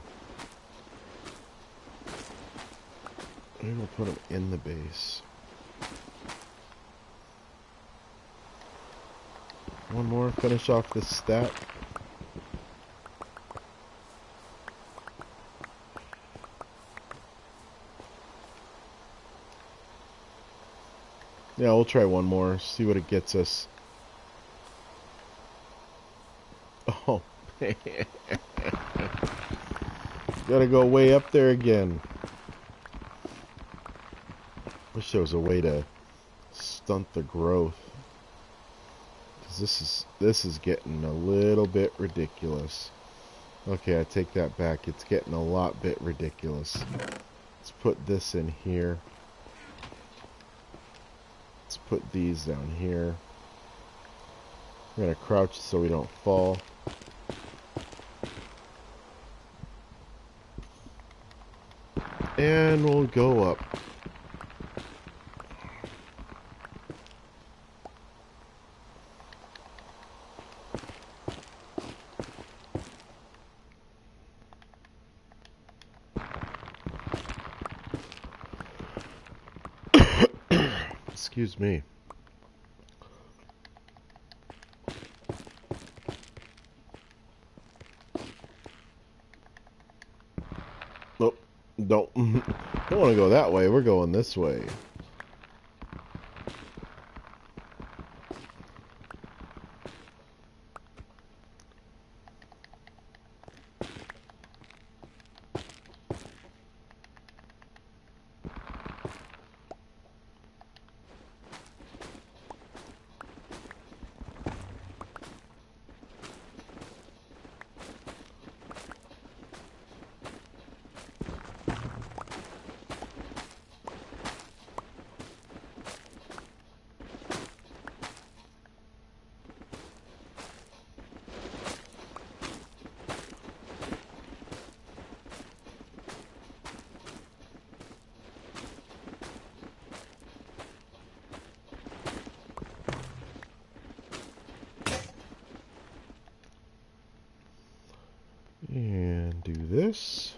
Maybe we'll put them in the base. One more. Finish off this stack. Yeah, we'll try one more. See what it gets us. Oh, man. Gotta go way up there again. Wish there was a way to stunt the growth. Because this is getting a little bit ridiculous. Okay, I take that back. It's getting a lot bit ridiculous. Let's put this in here. Let's put these down here. We're gonna crouch so we don't fall. And we'll go up. Excuse me. Nope. Don't want to go that way. We're going this way. And do this.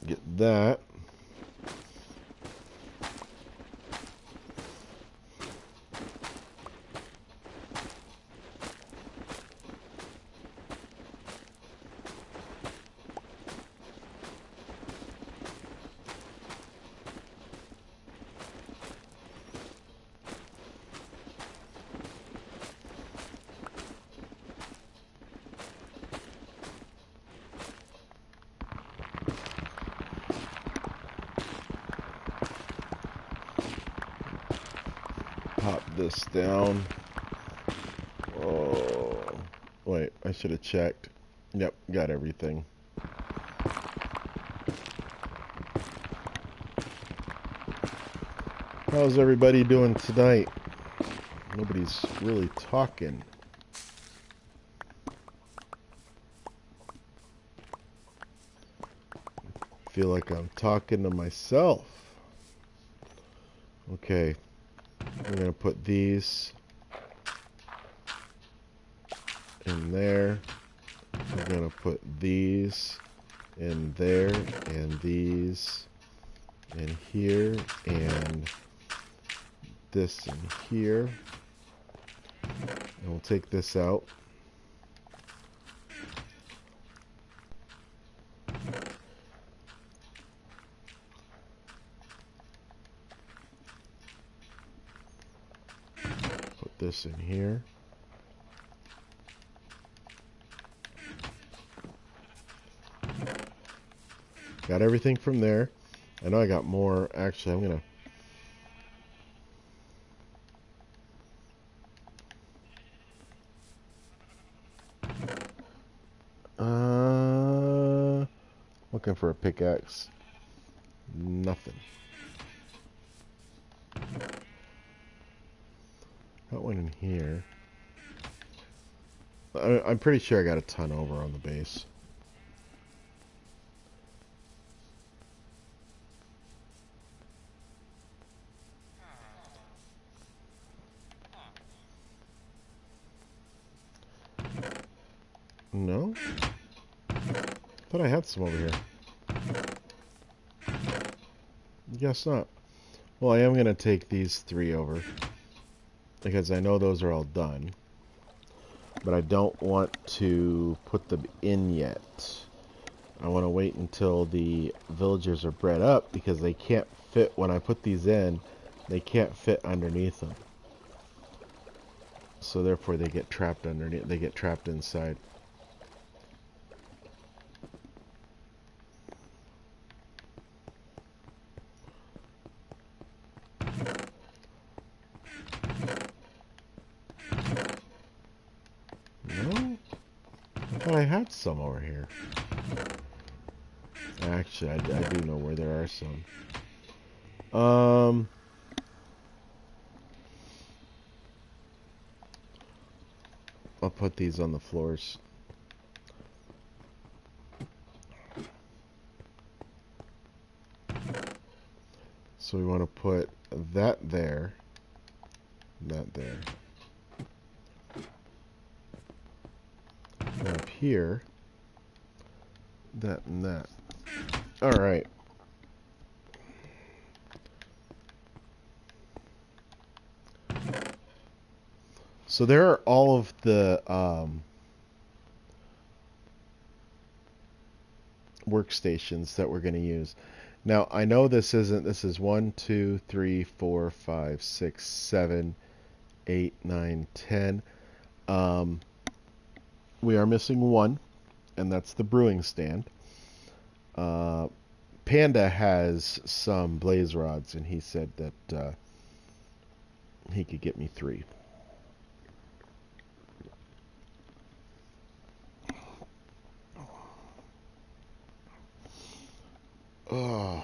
Get that. Pop this down. Oh, wait, I should have checked. Yep, got everything. How's everybody doing tonight? Nobody's really talking. Feel like I'm talking to myself. Okay, we're gonna put these in there. We're gonna put these in there, and these in here, and this in here. And we'll take this out. Put this in here. Got everything from there. I know I got more. Actually, I'm gonna looking for a pickaxe. Nothing. Got one in here. I'm pretty sure I got a ton over on the base. No? Thought I had some over here. Guess not. Well, I am going to take these 3 over because I know those are all done. But I don't want to put them in yet. I want to wait until the villagers are bred up because they can't fit, when I put these in, they can't fit underneath them. So therefore they get trapped underneath, they get trapped inside. No? I thought I had some over here. Actually, I do know where there are some. I'll put these on the floors. So we want to put that there, that there. And up here, that and that. All right. So there are all of the workstations that we're going to use. Now, I know this is 1, 2, 3, 4, 5, 6, 7, 8, 9, 10. We are missing one, and that's the brewing stand. Panda has some blaze rods, and he said that he could get me 3. Oh.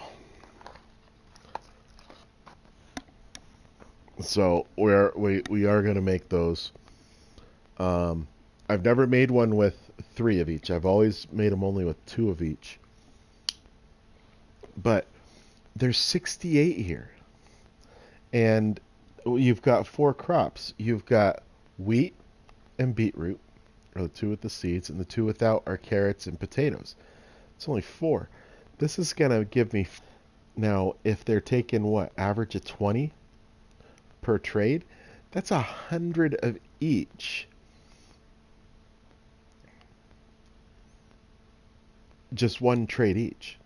So we are going to make those. I've never made one with 3 of each. I've always made them only with 2 of each. But there's 68 here. And you've got 4 crops. You've got wheat and beetroot, or the 2 with the seeds, and the 2 without are carrots and potatoes. It's only 4. This is going to give me... Now, if they're taking, what, average of 20 per trade, that's 100 of each. Just 1 trade each.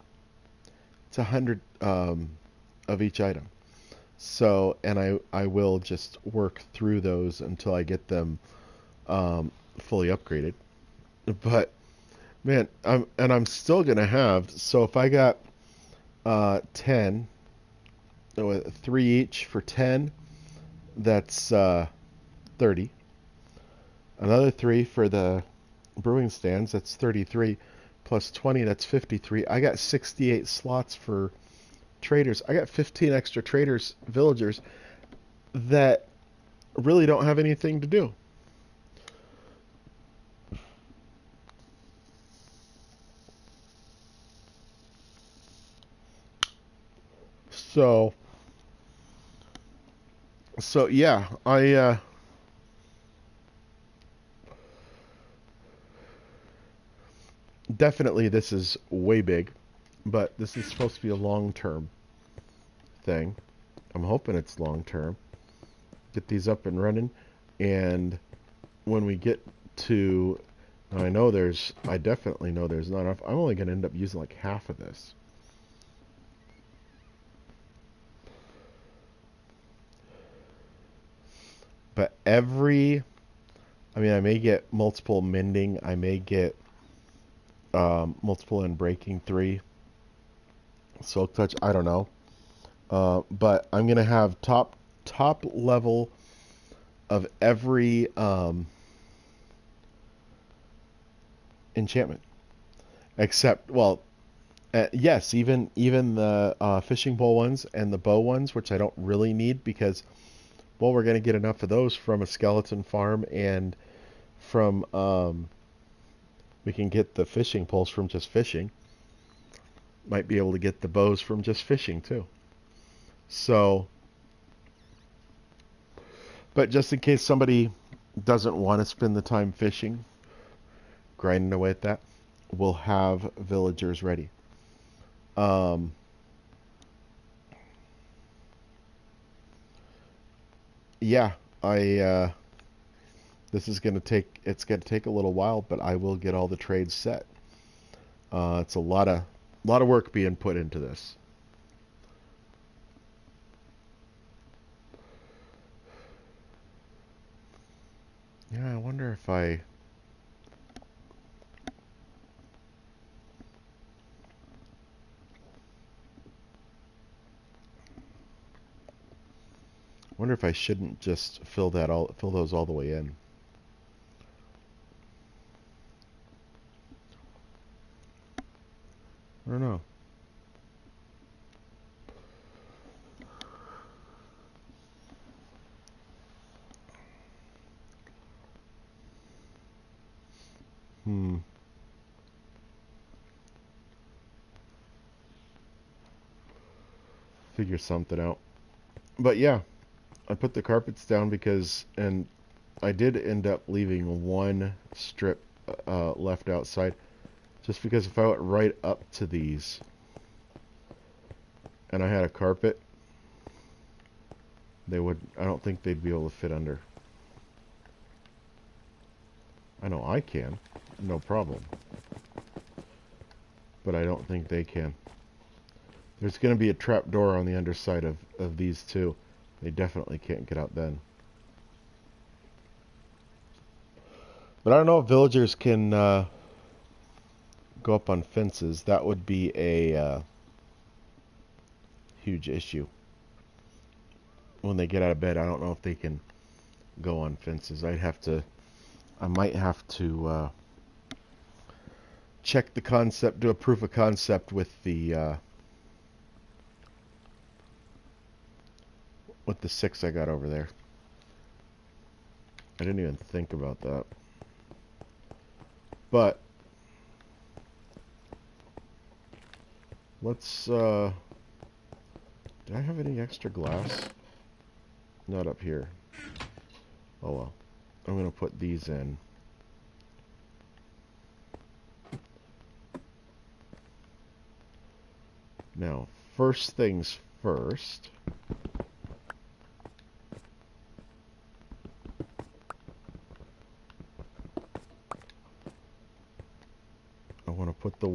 It's 100 of each item. So, and I will just work through those until I get them fully upgraded. But man, I'm still gonna have. So if I got 10, 3 each for 10, that's 30. Another 3 for the brewing stands, that's 33. Plus 20, that's 53. I got 68 slots for traders. I got 15 extra traders, villagers, that really don't have anything to do. So yeah, I definitely this is way big, but this is supposed to be a long-term thing. I'm hoping it's long-term. Get these up and running, and when we get to, now I definitely know there's not enough. I'm only going to end up using like half of this. But I may get multiple mending. I may get multiple in breaking 3. Silk touch, I don't know. But I'm going to have top level of every enchantment. Except, well, yes, even the fishing pole ones and the bow ones, which I don't really need because, well, we're going to get enough of those from a skeleton farm and from we can get the fishing poles from just fishing. Might be able to get the bows from just fishing too. So, but just in case somebody doesn't want to spend the time fishing, grinding away at that, we'll have villagers ready. Yeah, I this is it's gonna take a little while, but I will get all the trades set. It's a lot of work being put into this. Yeah, I wonder if I shouldn't just fill those all the way in. I don't know. Figure something out. But yeah, I put the carpets down and I did end up leaving one strip left outside, just because if I went right up to these and I had a carpet, I don't think they'd be able to fit under. I know I can, no problem, but I don't think they can. There's going to be a trap door on the underside of these two. They definitely can't get out then. But I don't know if villagers can go up on fences. That would be a huge issue. When they get out of bed, I don't know if they can go on fences. I might have to check the concept, do a proof of concept with the 6 I got over there. I didn't even think about that. But let's do I have any extra glass? Not up here. Oh well. I'm gonna put these in. Now, first things first. I want to put the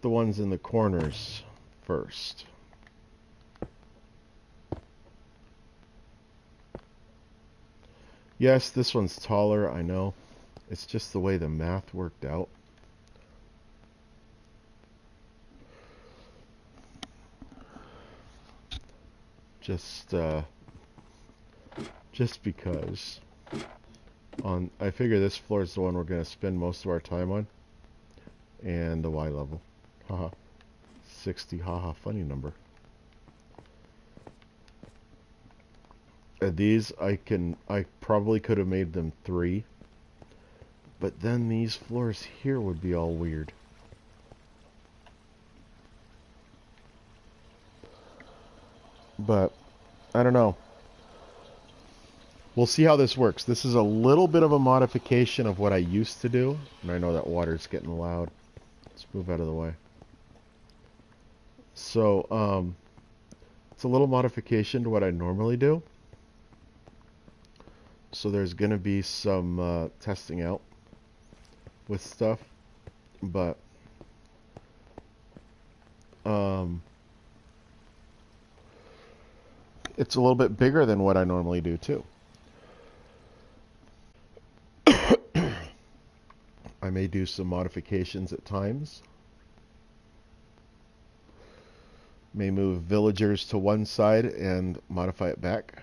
ones in the corners first. Yes, this one's taller, I know. It's just the way the math worked out. Just because I figure this floor is the one we're going to spend most of our time on. And the Y level. Haha. 60, haha, funny number. These I probably could have made them 3. But then these floors here would be all weird. But I don't know. We'll see how this works. This is a little bit of a modification of what I used to do. And I know that water's getting loud. Let's move out of the way. So, it's a little modification to what I normally do. So there's going to be some testing out with stuff. But, it's a little bit bigger than what I normally do too. I may do some modifications at times. May move villagers to one side and modify it back.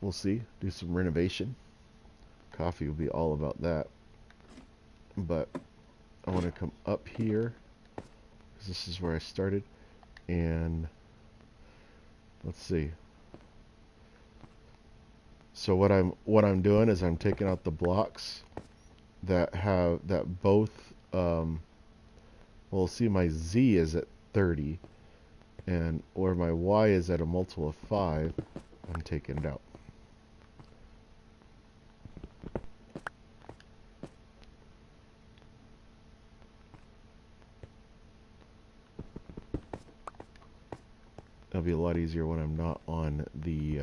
We'll see. Do some renovation. Coffee will be all about that. But I want to come up here, because this is where I started. And let's see. So what I'm doing is I'm taking out the blocks that both well, see, my Z is at 30, and or my Y is at a multiple of 5. I'm taking it out. It'll be a lot easier when I'm not on the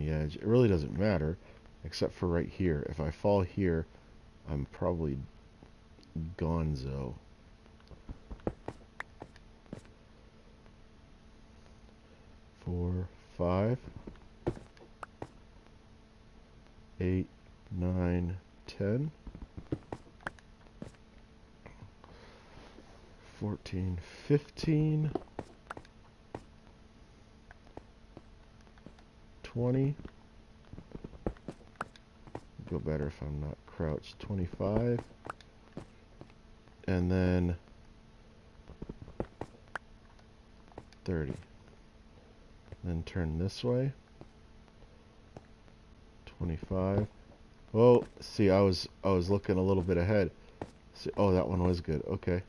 edge. It really doesn't matter, except for right here. If I fall here, I'm probably gonzo. 4, 5, 8, 9, 10, 14, 15, 20. Go better if I'm not crouched. 25. And then 30. Then turn this way. 25. Oh, see, I was looking a little bit ahead. See, oh, that one was good. Okay.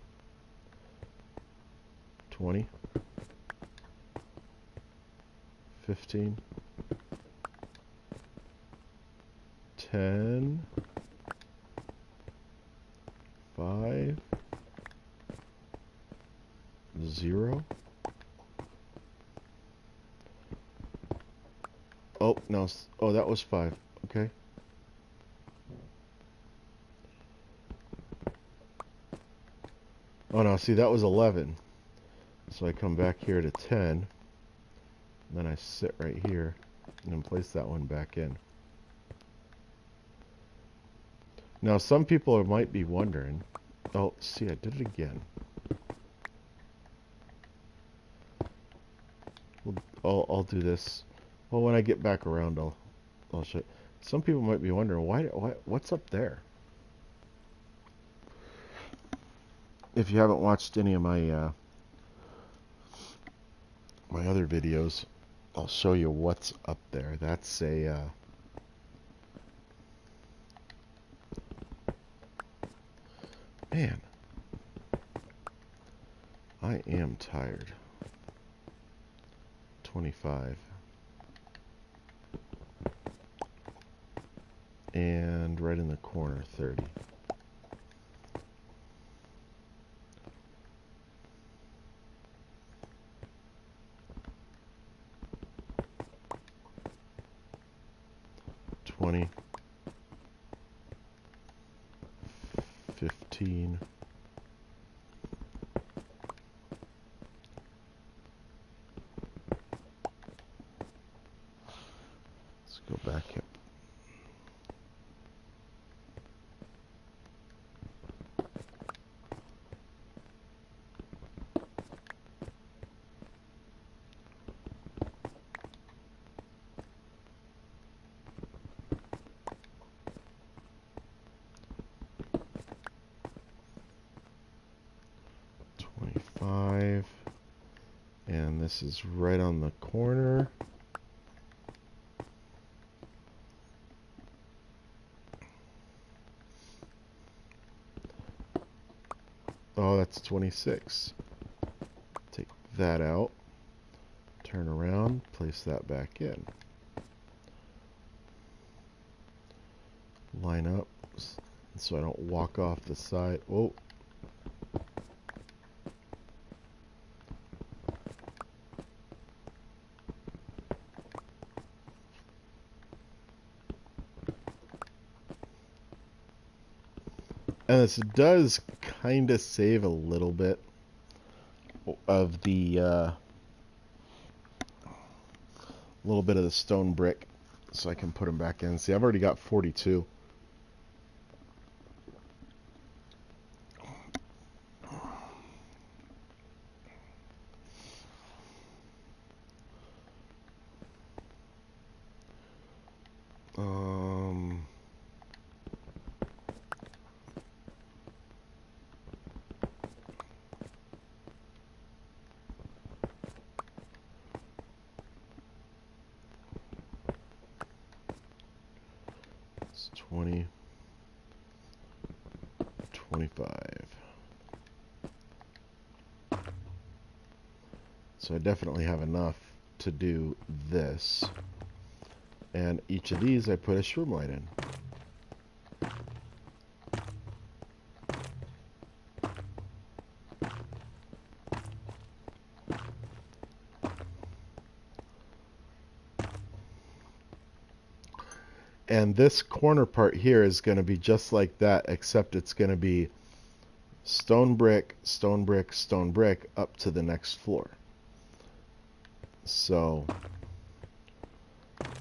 20. 15. 10. 5. 0. Oh, no. Oh, that was 5. Okay. Oh, no. See, that was 11. So I come back here to 10. Then I sit right here and then place that one back in. Now, some people might be wondering. Oh, see, I did it again. I'll do this. Well, when I get back around, I'll show you. Some people might be wondering what's up there. If you haven't watched any of my my other videos, I'll show you what's up there. That's a man. I am tired. 25. And right in the corner, 30. $20, 15, let's go back up. And this is right on the corner. Oh, that's 26. Take that out. Turn around, place that back in. Line up so I don't walk off the side. Whoa. And this does kind of save a little bit of the stone brick, so I can put them back in. See, I've already got 42. 20, 25. So I definitely have enough to do this. And each of these I put a shroom light in. And this corner part here is going to be just like that, except it's going to be stone brick, stone brick, stone brick up to the next floor. So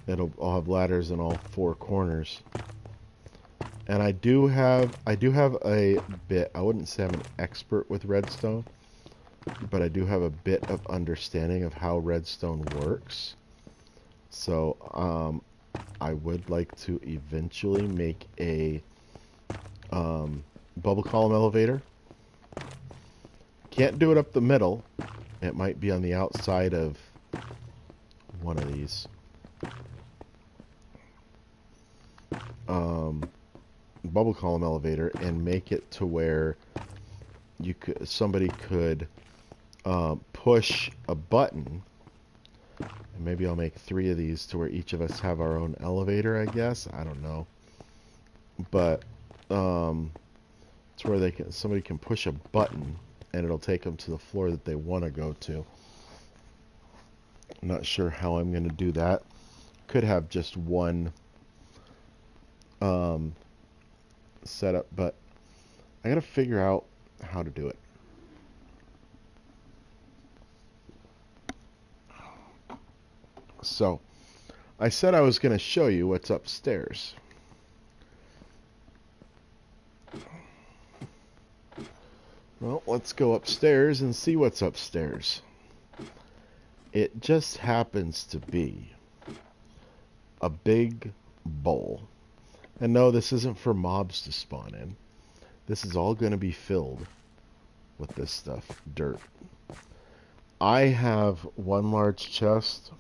I'll have ladders in all four corners. And I do have a bit, I wouldn't say I'm an expert with redstone, but I do have a bit of understanding of how redstone works. So I would like to eventually make a bubble column elevator. Can't do it up the middle. It might be on the outside of one of these. Bubble column elevator and make it to where somebody could push a button. And maybe I'll make 3 of these to where each of us have our own elevator, I guess. I don't know. But it's where somebody can push a button and it'll take them to the floor that they want to go to. I'm not sure how I'm going to do that. Could have just one setup, but I got to figure out how to do it. So, I said I was going to show you what's upstairs. Well, let's go upstairs and see what's upstairs. It just happens to be a big bowl. And no, this isn't for mobs to spawn in. This is all going to be filled with this stuff, dirt. I have one large chest.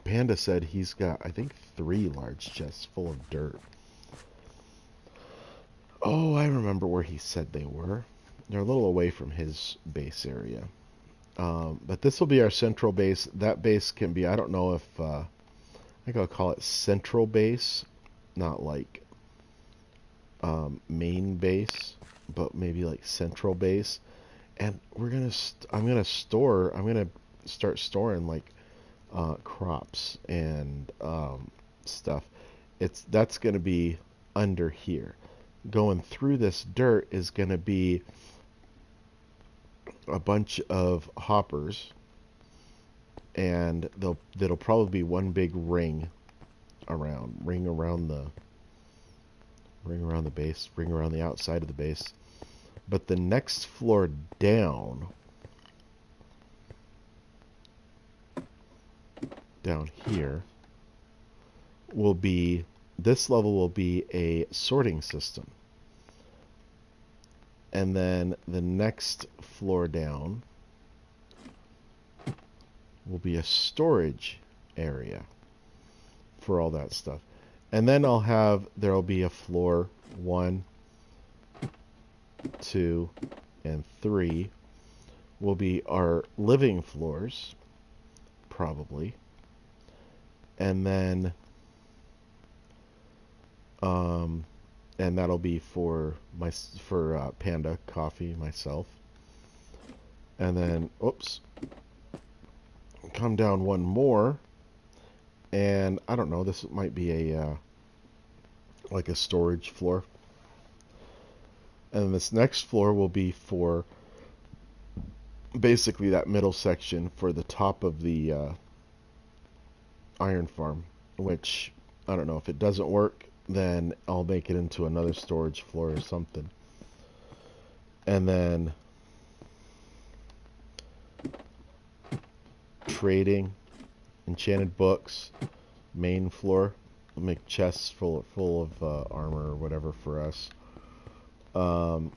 Panda said he's got, I think, 3 large chests full of dirt. Oh, I remember where he said they were. They're a little away from his base area. But this will be our central base. That base can be, I don't know if, I think I'll call it central base. Not like main base, but maybe like central base. And I'm gonna start storing like crops and stuff. That's gonna be under here. Going through this dirt is gonna be a bunch of hoppers, and that'll probably be one big ring around the base, ring around the outside of the base. But the next floor down here this level will be a sorting system. And then the next floor down will be a storage area for all that stuff. And then there'll be a floor 1, 2, and 3 will be our living floors, probably. And then and that'll be for Panda, Coffee, myself. And then come down one more, and I don't know, this might be like a storage floor. And this next floor will be for basically that middle section for the top of the iron farm, which I don't know, if it doesn't work, then I'll make it into another storage floor or something. And then trading, enchanted books, main floor. I'll make chests full of armor or whatever for us. And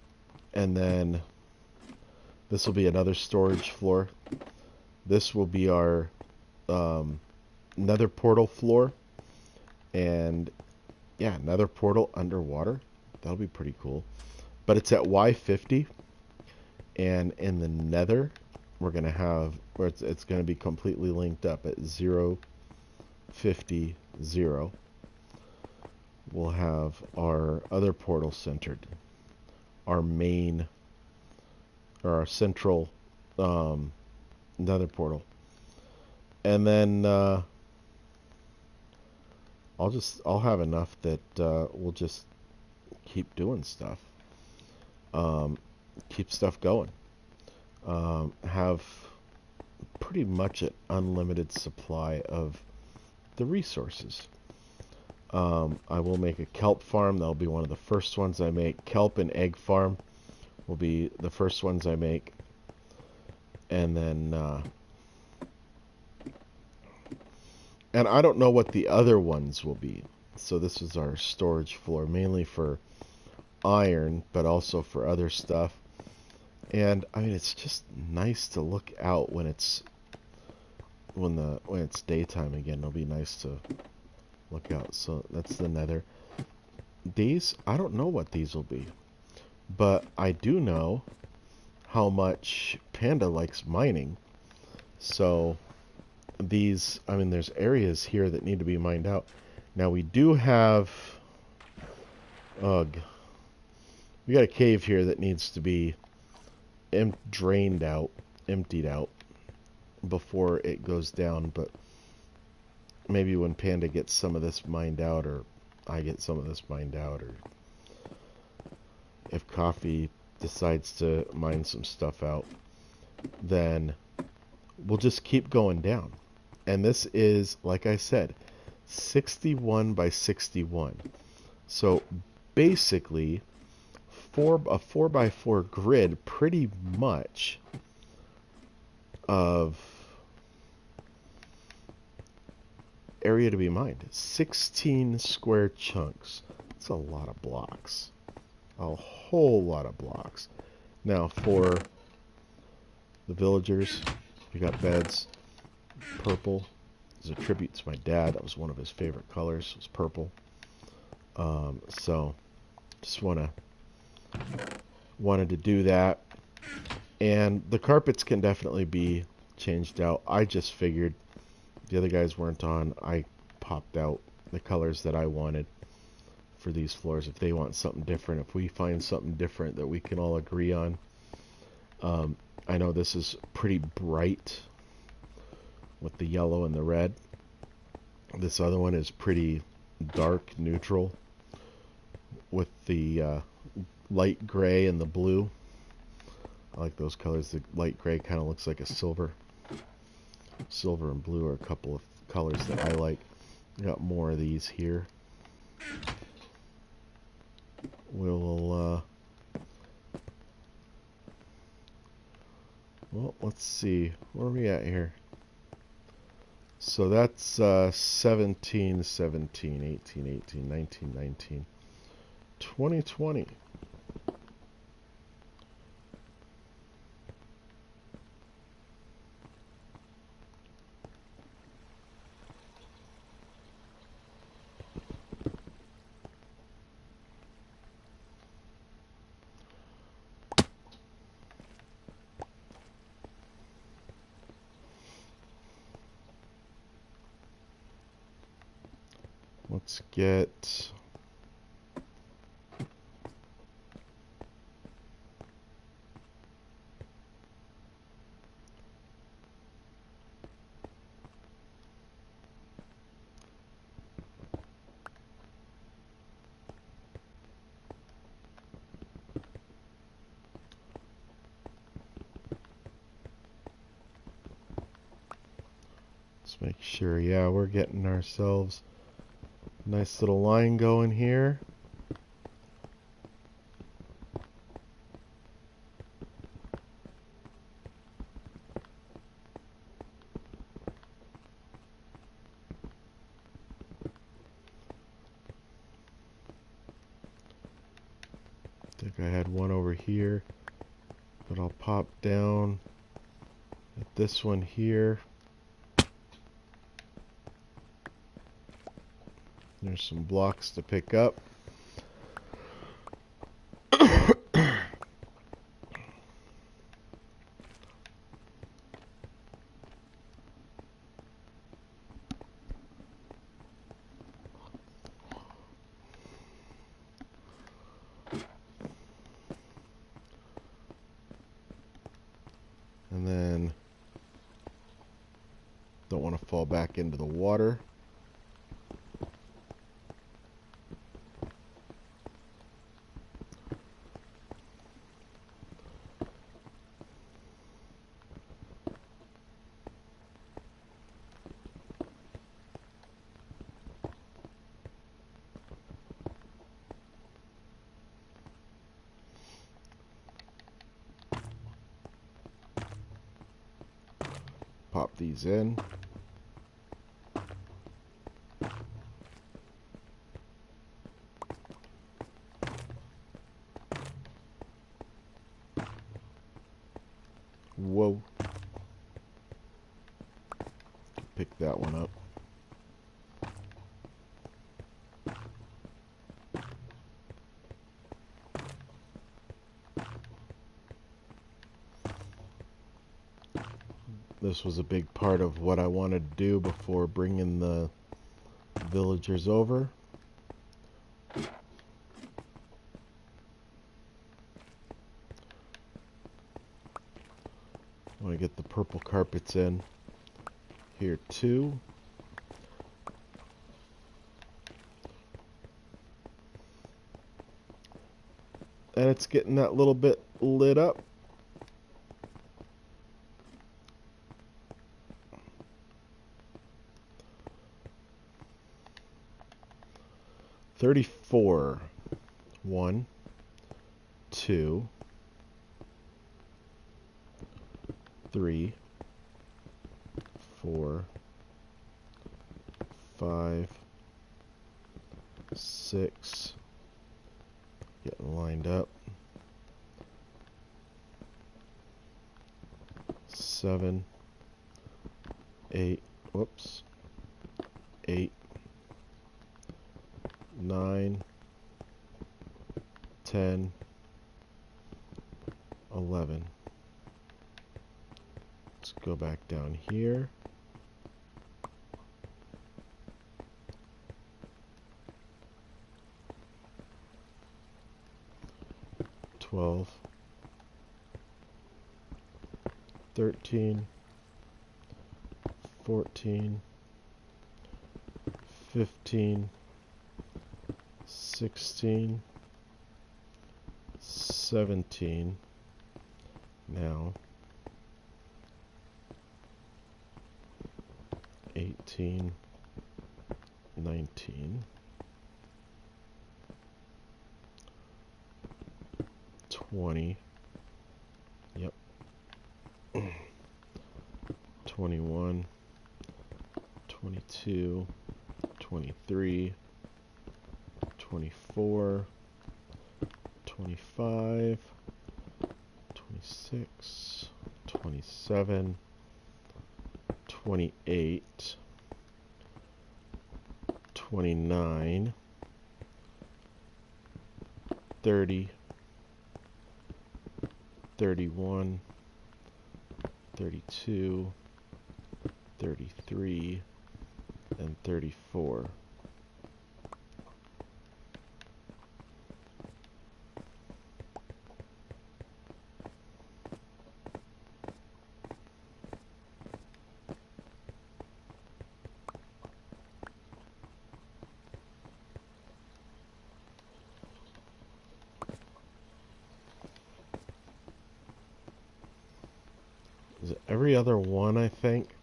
then this will be another storage floor. This will be our nether portal floor, and yeah, nether portal underwater. That'll be pretty cool. But it's at Y50, and in the nether, we're going to have, or it's going to be completely linked up at 0, 50, 0. We'll have our other portal centered, our main, or our central nether portal. And then I'll have enough that we'll just keep doing stuff. Keep stuff going. Have pretty much an unlimited supply of the resources. I will make a kelp farm. That'll be one of the first ones I make. Kelp and egg farm will be the first ones I make. And then and I don't know what the other ones will be. So this is our storage floor, mainly for iron, but also for other stuff. And I mean, it's just nice to look out when it's daytime again. It'll be nice to look out. So that's the nether. These, I don't know what these will be, but I do know how much Panda likes mining. So these, I mean, there's areas here that need to be mined out. Now we do have, ugh, we got a cave here that needs to be emptied out before it goes down. But maybe when Panda gets some of this mined out, or I get some of this mined out, or if Coffee decides to mine some stuff out, then we'll just keep going down. And this is, like I said, 61 by 61. So basically, a 4 by 4 grid, pretty much, of area to be mined. 16 square chunks. That's a lot of blocks. A whole lot of blocks. Now for the villagers, we got beds. Purple is a tribute to my dad. That was one of his favorite colors, was purple. So just wanted to do that. And the carpets can definitely be changed out. I just figured the other guys weren't on. I popped out the colors that I wanted for these floors. If they want something different, if we find something different that we can all agree on. I know this is pretty bright with the yellow and the red. This other one is pretty dark, neutral, with the light gray and the blue. I like those colors. The light gray kind of looks like a silver. Silver and blue are a couple of colors that I like. Got more of these here. Well, let's see. Where are we at here? So that's 17, 17, 18, 18, 19, 19, 20, 20. Let's get let's make sure, yeah, we're getting ourselves a nice little line going here. I think I had one over here, but I'll pop down at this one here. There's some blocks to pick up. And then don't want to fall back into the water. Pop these in. Whoa. Pick that one up. This was a big part of what I wanted to do before bringing the villagers over. I want to get the purple carpets in here too. And it's getting that little bit lit up. $34. 1, 2, 3, 4, 5, 6. Getting lined up. 7, 8. Whoops. 8, 9, 10, 11. Let's go back down here. 12, 13, 14, 15, 16, 17, now 18, 19, 20, yep, 21, 22, 23, 24, 25, 26, 27, 28, 29, 30, 31, 32, 33, and 34. Is it every other one, I think?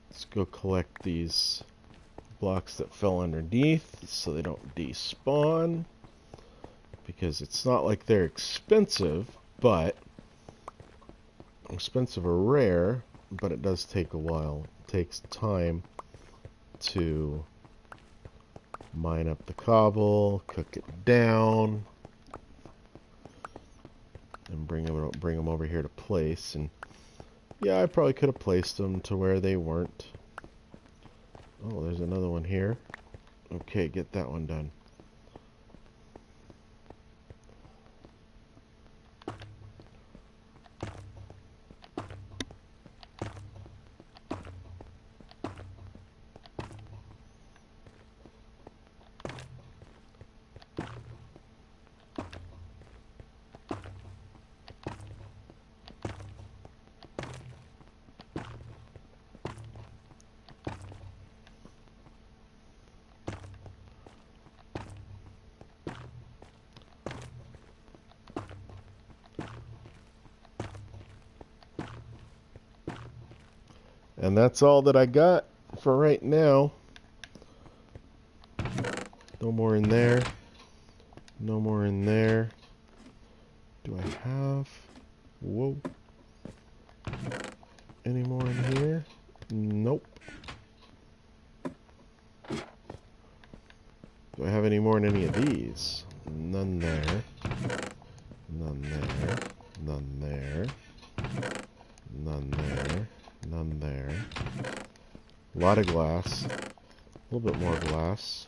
Let's go collect these blocks that fell underneath so they don't despawn, because it's not like they're expensive, but expensive or rare, but it does take a while. It takes time to mine up the cobble, cook it down, and bring them over here to place. And yeah, I probably could have placed them to where they weren't. Oh, there's another one here. Okay, get that one done. And that's all that I got for right now. No more in there. No more in there. Do I have... Whoa. Any more in here? Nope. Do I have any more in any of these? None there. None there. None there. None there. None there. A lot of glass. A little bit more glass.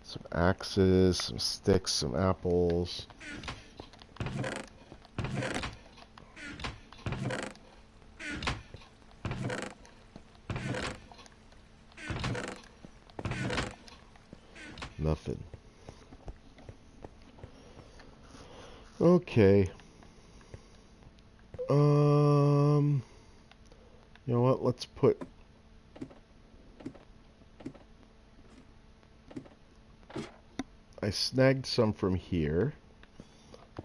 Some axes, some sticks, some apples. Nothing. Okay. You know what? Let's put... I snagged some from here.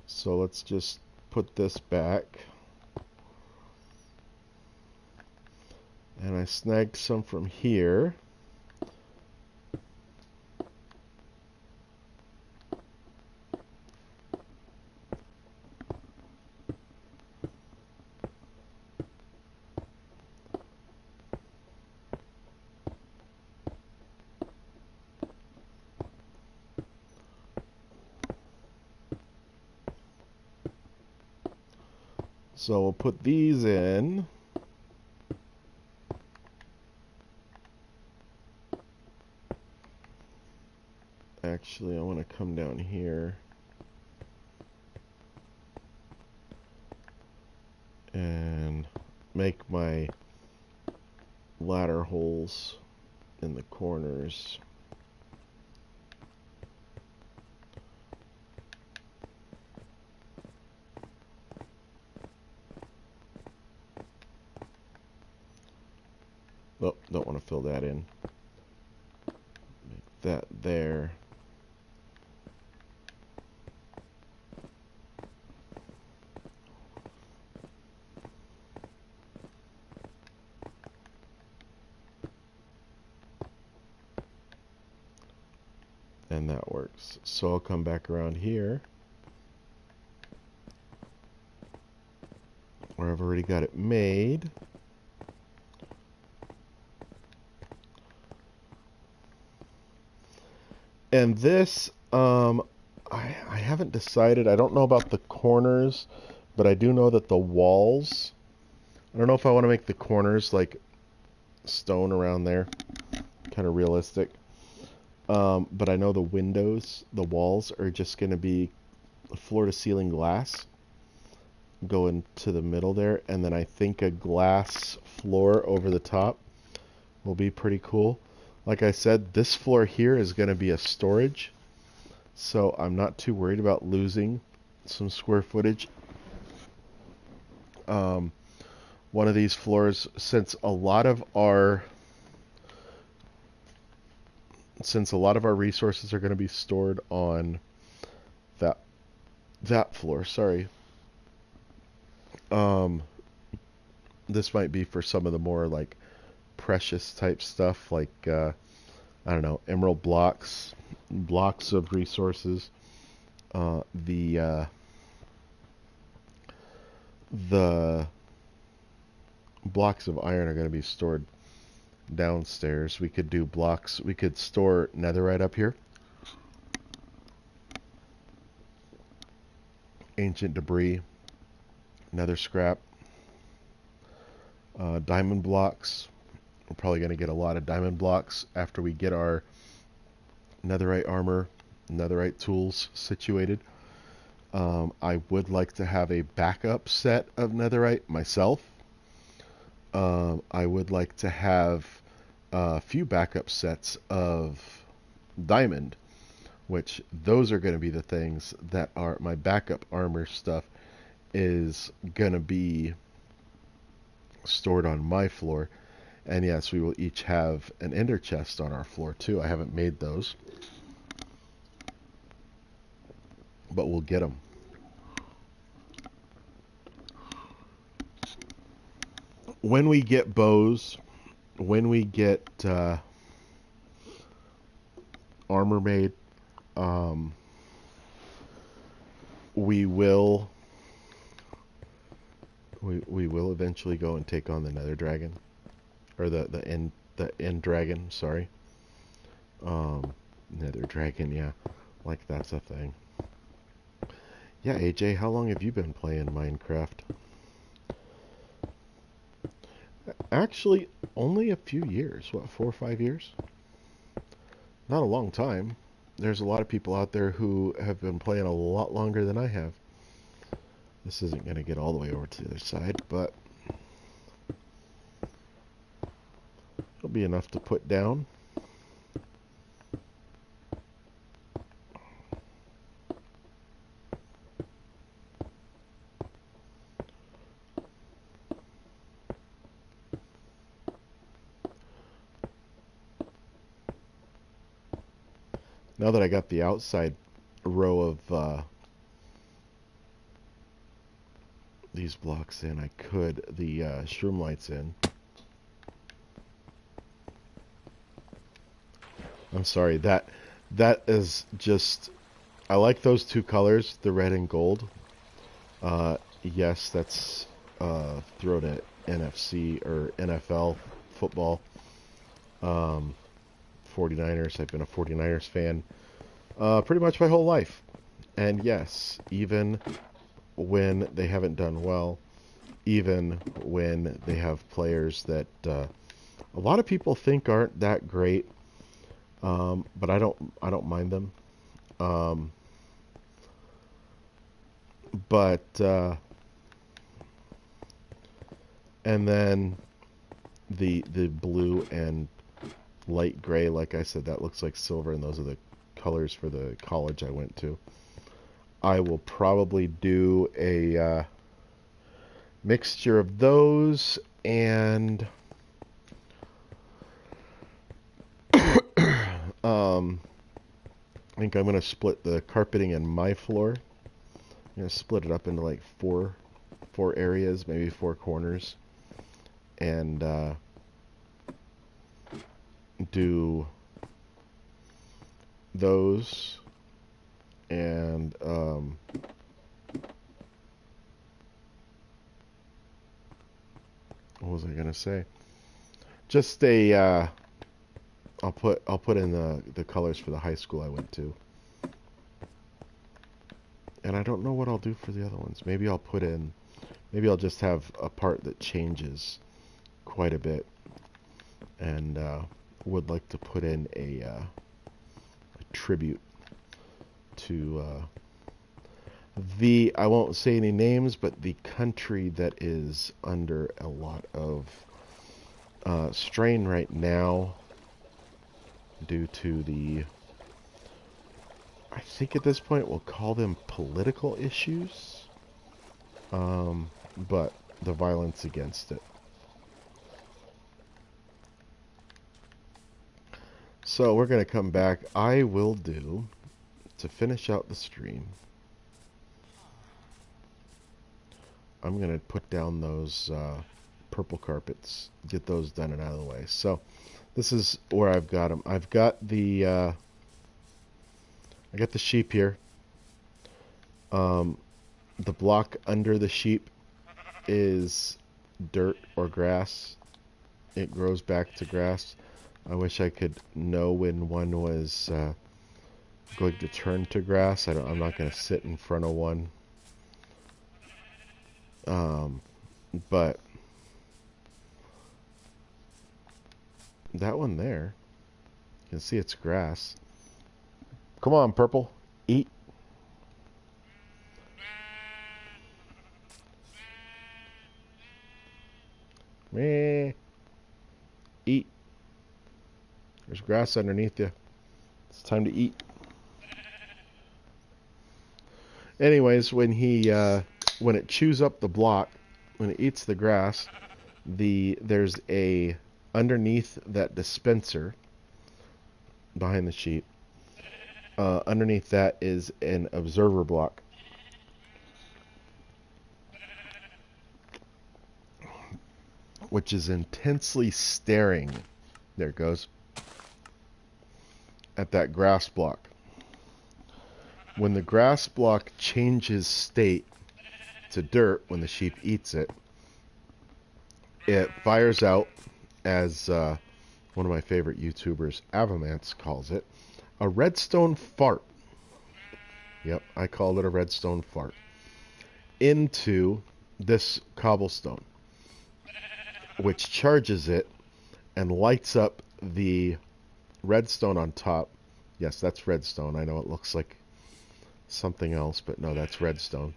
So let's just put this back. And I snagged some from here. So we'll put these in. Actually, I want to come down here and make my ladder holes in the corners. Oh, don't want to fill that in. Make that there. And that works. So I'll come back around here, where I've already got it made. And this, I haven't decided. I don't know about the corners, but I do know that the walls, I don't know if I want to make the corners like stone around there, kind of realistic. But I know the windows, the walls are just going to be floor to ceiling glass going to the middle there. And then I think a glass floor over the top will be pretty cool. Like I said, this floor here is going to be a storage. So I'm not too worried about losing some square footage. One of these floors, since a lot of our resources are going to be stored on that floor, sorry. This might be for some of the more like precious type stuff, like I don't know, emerald blocks of resources. The the blocks of iron are going to be stored downstairs. We could do blocks. We could store netherite up here. Ancient debris, nether scrap, diamond blocks. We're probably going to get a lot of diamond blocks after we get our netherite armor, netherite tools situated. I would like to have a backup set of netherite myself. I would like to have a few backup sets of diamond, which those are going to be the things that are my backup armor stuff is going to be stored on my floor. And yes, we will each have an ender chest on our floor too. I haven't made those, but we'll get them. When we get bows, when we get armor made, we will eventually go and take on the Nether Dragon, or the end dragon. Sorry, Nether Dragon. Yeah, like that's a thing. Yeah, AJ, how long have you been playing Minecraft? Actually, only a few years. What, 4 or 5 years? Not a long time. There's a lot of people out there who have been playing a lot longer than I have. This isn't going to get all the way over to the other side, but it'll be enough to put down. Now that I got the outside row of these blocks in, I could the shroomlights in. I'm sorry, that is just, I like those two colors, the red and gold. Yes, that's throw to NFC or NFL football. 49ers. I've been a 49ers fan pretty much my whole life. And yes, even when they haven't done well, even when they have players that a lot of people think aren't that great, but I don't mind them. But and then the blue and light gray, like I said, that looks like silver, and those are the colors for the college I went to. I will probably do a mixture of those, and I think I'm going to split the carpeting in my floor. I'm going to split it up into like four areas, maybe 4 corners, and do those, and what was I gonna say? Just a I'll put in the colors for the high school I went to, and I don't know what I'll do for the other ones. Maybe I'll just have a part that changes quite a bit, and would like to put in a tribute to I won't say any names, but the country that is under a lot of strain right now due to the, I think at this point we'll call them political issues, but the violence against it. So we're going to come back. I will do, to finish out the stream, I'm going to put down those purple carpets, get those done and out of the way. So this is where I've got them. I've got the sheep here. The block under the sheep is dirt or grass. It grows back to grass. I wish I could know when one was going to turn to grass. I'm not going to sit in front of one. But that one there, you can see it's grass. Come on, purple. Eat. Meh. Eat. There's grass underneath you. It's time to eat. Anyways, when it chews up the block, when it eats the grass, there's a underneath that dispenser behind the sheep. Underneath that is an observer block. Which is intensely staring. There it goes. At that grass block. When the grass block changes state to dirt when the sheep eats it, it fires out, as one of my favorite YouTubers, Avamance, calls it, a redstone fart. Yep, I call it a redstone fart. Into this cobblestone, which charges it and lights up the redstone on top. Yes, that's redstone. I know it looks like something else, but no, that's redstone.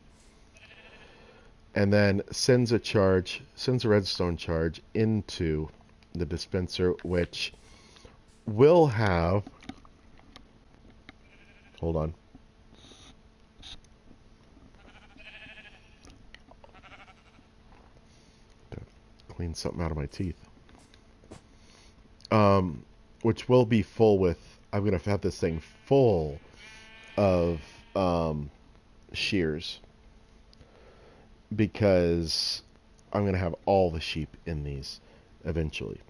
And then sends a redstone charge into the dispenser, which will have, hold on, clean something out of my teeth. Which will be full with, I'm going to have this thing full of shears, because I'm going to have all the sheep in these eventually.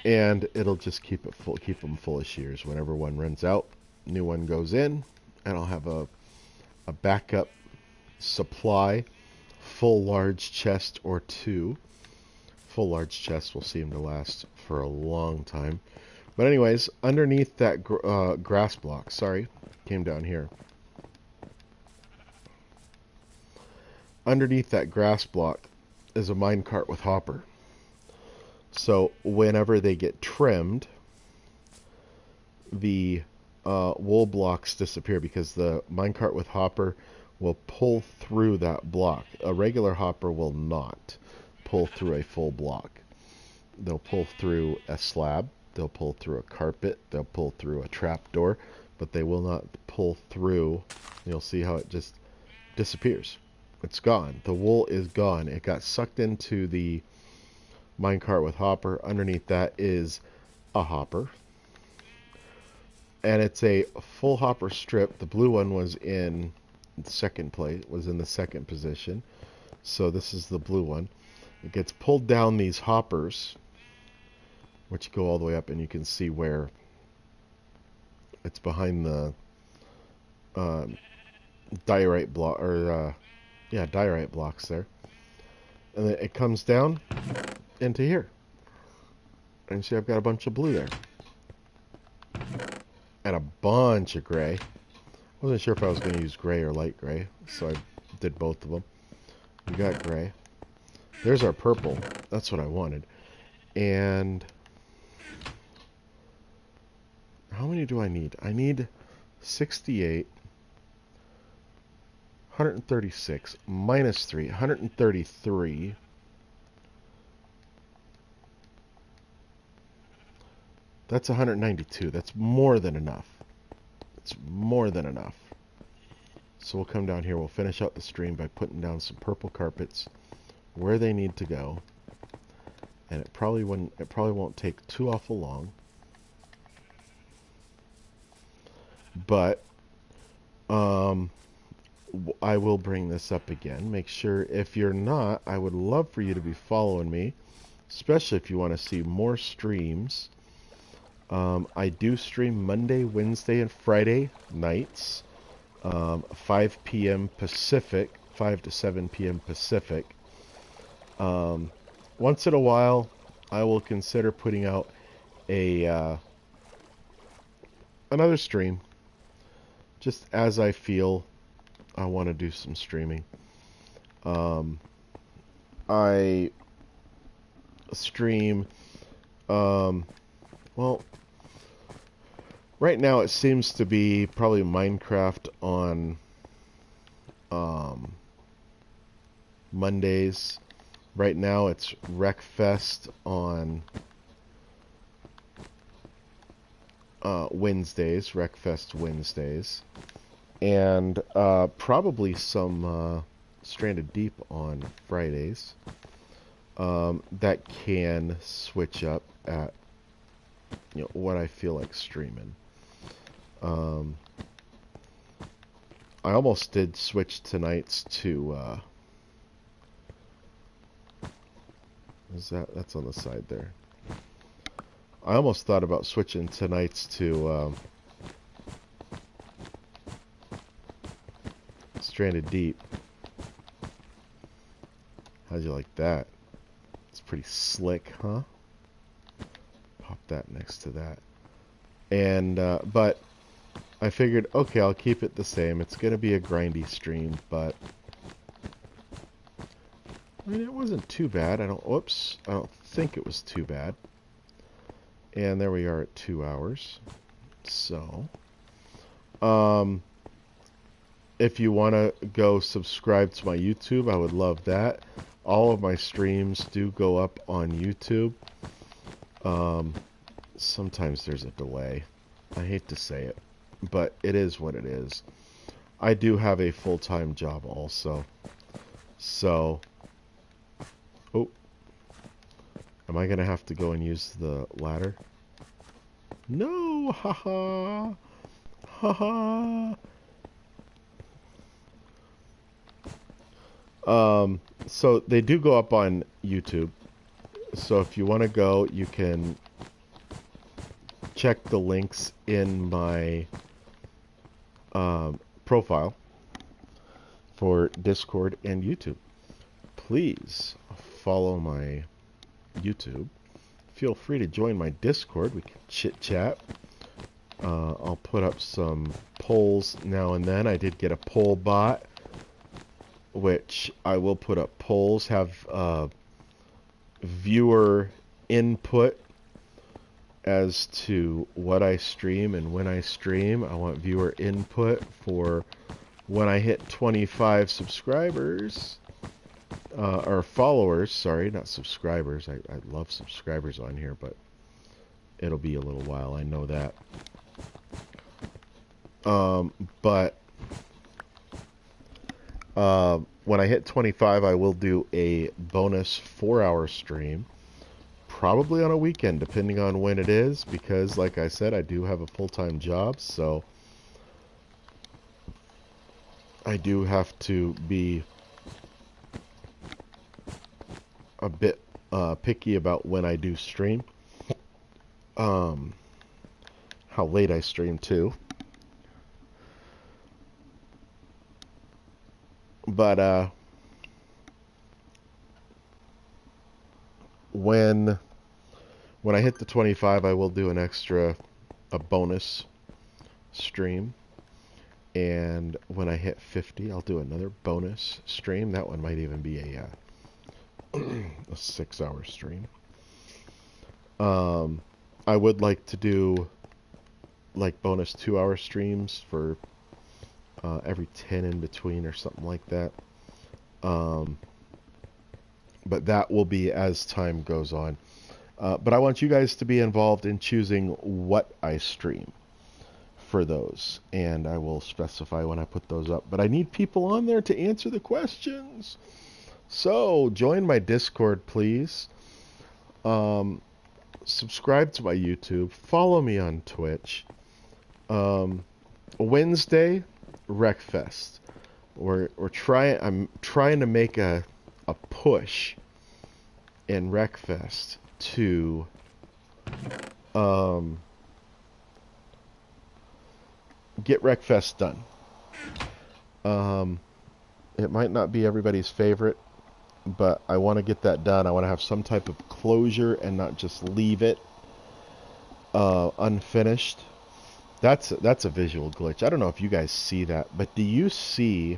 And it'll just keep them full of shears. Whenever one runs out, new one goes in, and I'll have a backup supply, full large chest or two. Full large chest will seem to last for a long time. But anyways, underneath that grass block, came down here. Underneath that grass block is a minecart with hopper. So whenever they get trimmed, the wool blocks disappear, because the minecart with hopper will pull through that block. A regular hopper will not pull through a full block. They'll pull through a slab, they'll pull through a carpet, they'll pull through a trap door, but they will not pull through. You'll see how it just disappears. It's gone. The wool is gone. It got sucked into the minecart with hopper. Underneath that is a hopper, and it's a full hopper strip. The blue one was in the second position, so this is the blue one. It gets pulled down these hoppers, which go all the way up, and you can see where it's behind the diorite block, or diorite blocks there, and then it comes down into here, and see I've got a bunch of blue there and a bunch of gray. Wasn't sure if I was going to use gray or light gray, so I did both of them. We got gray. There's our purple. That's what I wanted. And how many do I need? I need 68, 136 minus 3, 133. That's 192. That's more than enough. It's more than enough. So we'll come down here. We'll finish out the stream by putting down some purple carpets where they need to go. And it probably won't take too awful long. But I will bring this up again. Make sure, if you're not, I would love for you to be following me, especially if you want to see more streams. I do stream Monday, Wednesday, and Friday nights, 5 p.m. Pacific, 5 to 7 p.m. Pacific. Once in a while, I will consider putting out a another stream, just as I feel I want to do some streaming. I stream, well, right now it seems to be probably Minecraft on Mondays. Right now it's Wreckfest on Wednesdays, Wreckfest Wednesdays, and probably some Stranded Deep on Fridays. That can switch up at what I feel like streaming. I almost did switch tonight's to that's on the side there. I almost thought about switching tonight's to Stranded Deep. How'd you like that? It's pretty slick, huh? Pop that next to that. And but I figured, okay, I'll keep it the same. It's gonna be a grindy stream, but I mean, it wasn't too bad. I don't think it was too bad. And there we are at 2 hours. So, if you want to go subscribe to my YouTube, I would love that. All of my streams do go up on YouTube. Sometimes there's a delay. I hate to say it, but it is what it is. I do have a full-time job also. So, oh, am I going to have to go and use the ladder? No, haha, haha. So they do go up on YouTube. So if you want to go, you can check the links in my profile for Discord and YouTube. Please follow my YouTube. Feel free to join my Discord. We can chit chat. I'll put up some polls now and then. I did get a poll bot, which I will put up polls, have viewer input as to what I stream and when I stream. I want viewer input for when I hit 25 subscribers, or followers, sorry, not subscribers. I love subscribers on here, but it'll be a little while, I know that. But when I hit 25, I will do a bonus 4-hour stream, probably on a weekend, depending on when it is, because, like I said, I do have a full-time job, so I do have to be a bit picky about when I do stream, how late I stream, too. But when I hit the 25, I will do a bonus stream, and when I hit 50, I'll do another bonus stream. That one might even be a 6-hour stream. I would like to do like bonus 2-hour streams for every 10 in between or something like that. But that will be as time goes on. But I want you guys to be involved in choosing what I stream for those. And I will specify when I put those up. But I need people on there to answer the questions. So join my Discord, please. Subscribe to my YouTube. Follow me on Twitch. Wednesday, Wreckfest. I'm trying to make a push in Wreckfest to get Wreckfest done. It might not be everybody's favorite, but I want to get that done. I want to have some type of closure and not just leave it unfinished. That's a visual glitch. I don't know if you guys see that, but do you see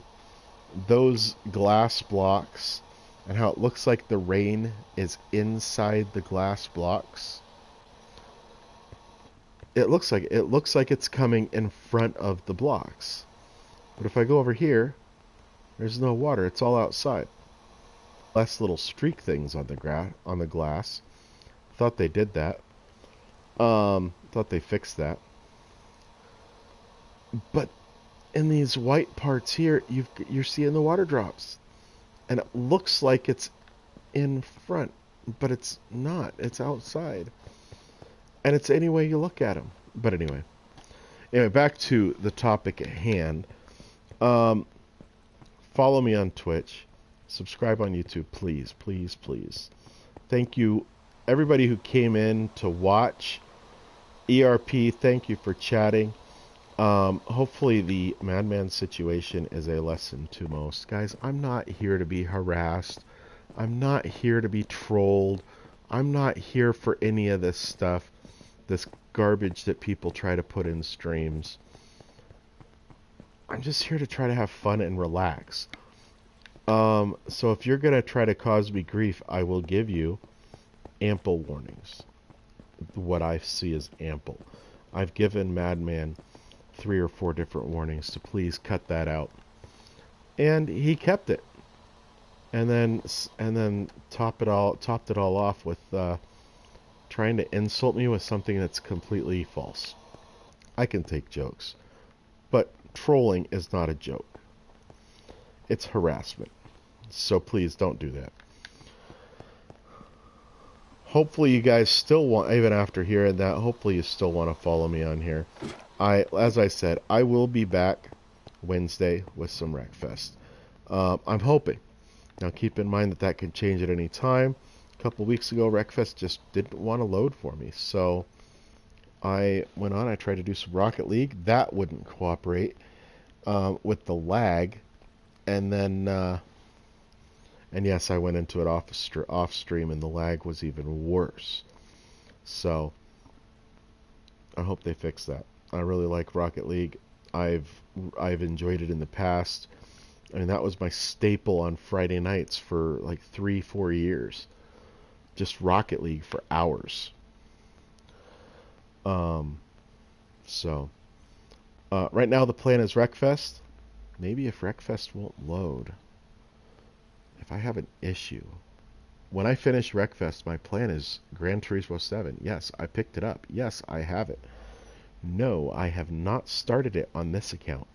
those glass blocks and how it looks like the rain is inside the glass blocks? It looks like it's coming in front of the blocks. But if I go over here, there's no water. It's all outside. Less little streak things on the glass. Thought they did that. Thought they fixed that. But in these white parts here, you're seeing the water drops, and it looks like it's in front, but it's not. It's outside, and it's any way you look at them. But anyway, back to the topic at hand. Follow me on Twitch. Subscribe on YouTube, please, please, please. Thank you, everybody who came in to watch. ERP, thank you for chatting. Hopefully the Madman situation is a lesson to most. Guys, I'm not here to be harassed. I'm not here to be trolled. I'm not here for any of this stuff, this garbage that people try to put in streams. I'm just here to try to have fun and relax. So if you're going to try to cause me grief, I will give you ample warnings. What I see is ample. I've given Madman 3 or 4 different warnings to please cut that out. And he kept it. And then topped it all off with trying to insult me with something that's completely false. I can take jokes, but trolling is not a joke. It's harassment. So please don't do that. Hopefully you guys still want, even after hearing that, hopefully you still want to follow me on here. As I said, I will be back Wednesday with some Wreckfest. I'm hoping. Now keep in mind that could change at any time. A couple weeks ago, Wreckfest just didn't want to load for me. So I went on, I tried to do some Rocket League. That wouldn't cooperate with the lag. And then, and yes, I went into it off stream, and the lag was even worse. So I hope they fix that. I really like Rocket League. I've enjoyed it in the past. I mean, that was my staple on Friday nights for like 3-4 years. Just Rocket League for hours. So right now the plan is Wreckfest. Maybe if Wreckfest won't load, if I have an issue, when I finish Wreckfest, my plan is Gran Turismo 7. Yes, I picked it up. Yes, I have it. No, I have not started it on this account.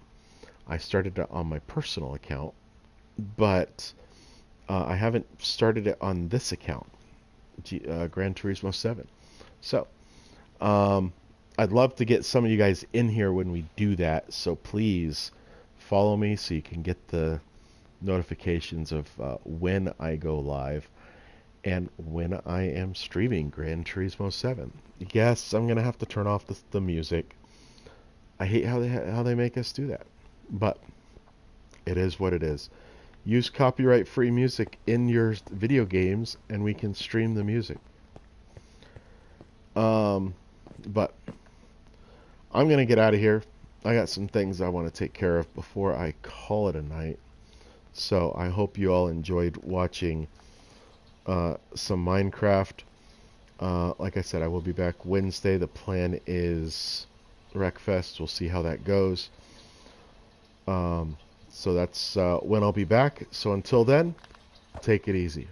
I started it on my personal account, but I haven't started it on this account, Gran Turismo 7. So, I'd love to get some of you guys in here when we do that, so please follow me so you can get the notifications of when I go live and when I am streaming Gran Turismo 7. Yes, I'm going to have to turn off the music. I hate how they make us do that, but it is what it is. Use copyright-free music in your video games, and we can stream the music. But I'm going to get out of here. I got some things I want to take care of before I call it a night. So I hope you all enjoyed watching some Minecraft. Like I said, I will be back Wednesday. The plan is Wreckfest. We'll see how that goes. So that's when I'll be back. So until then, take it easy.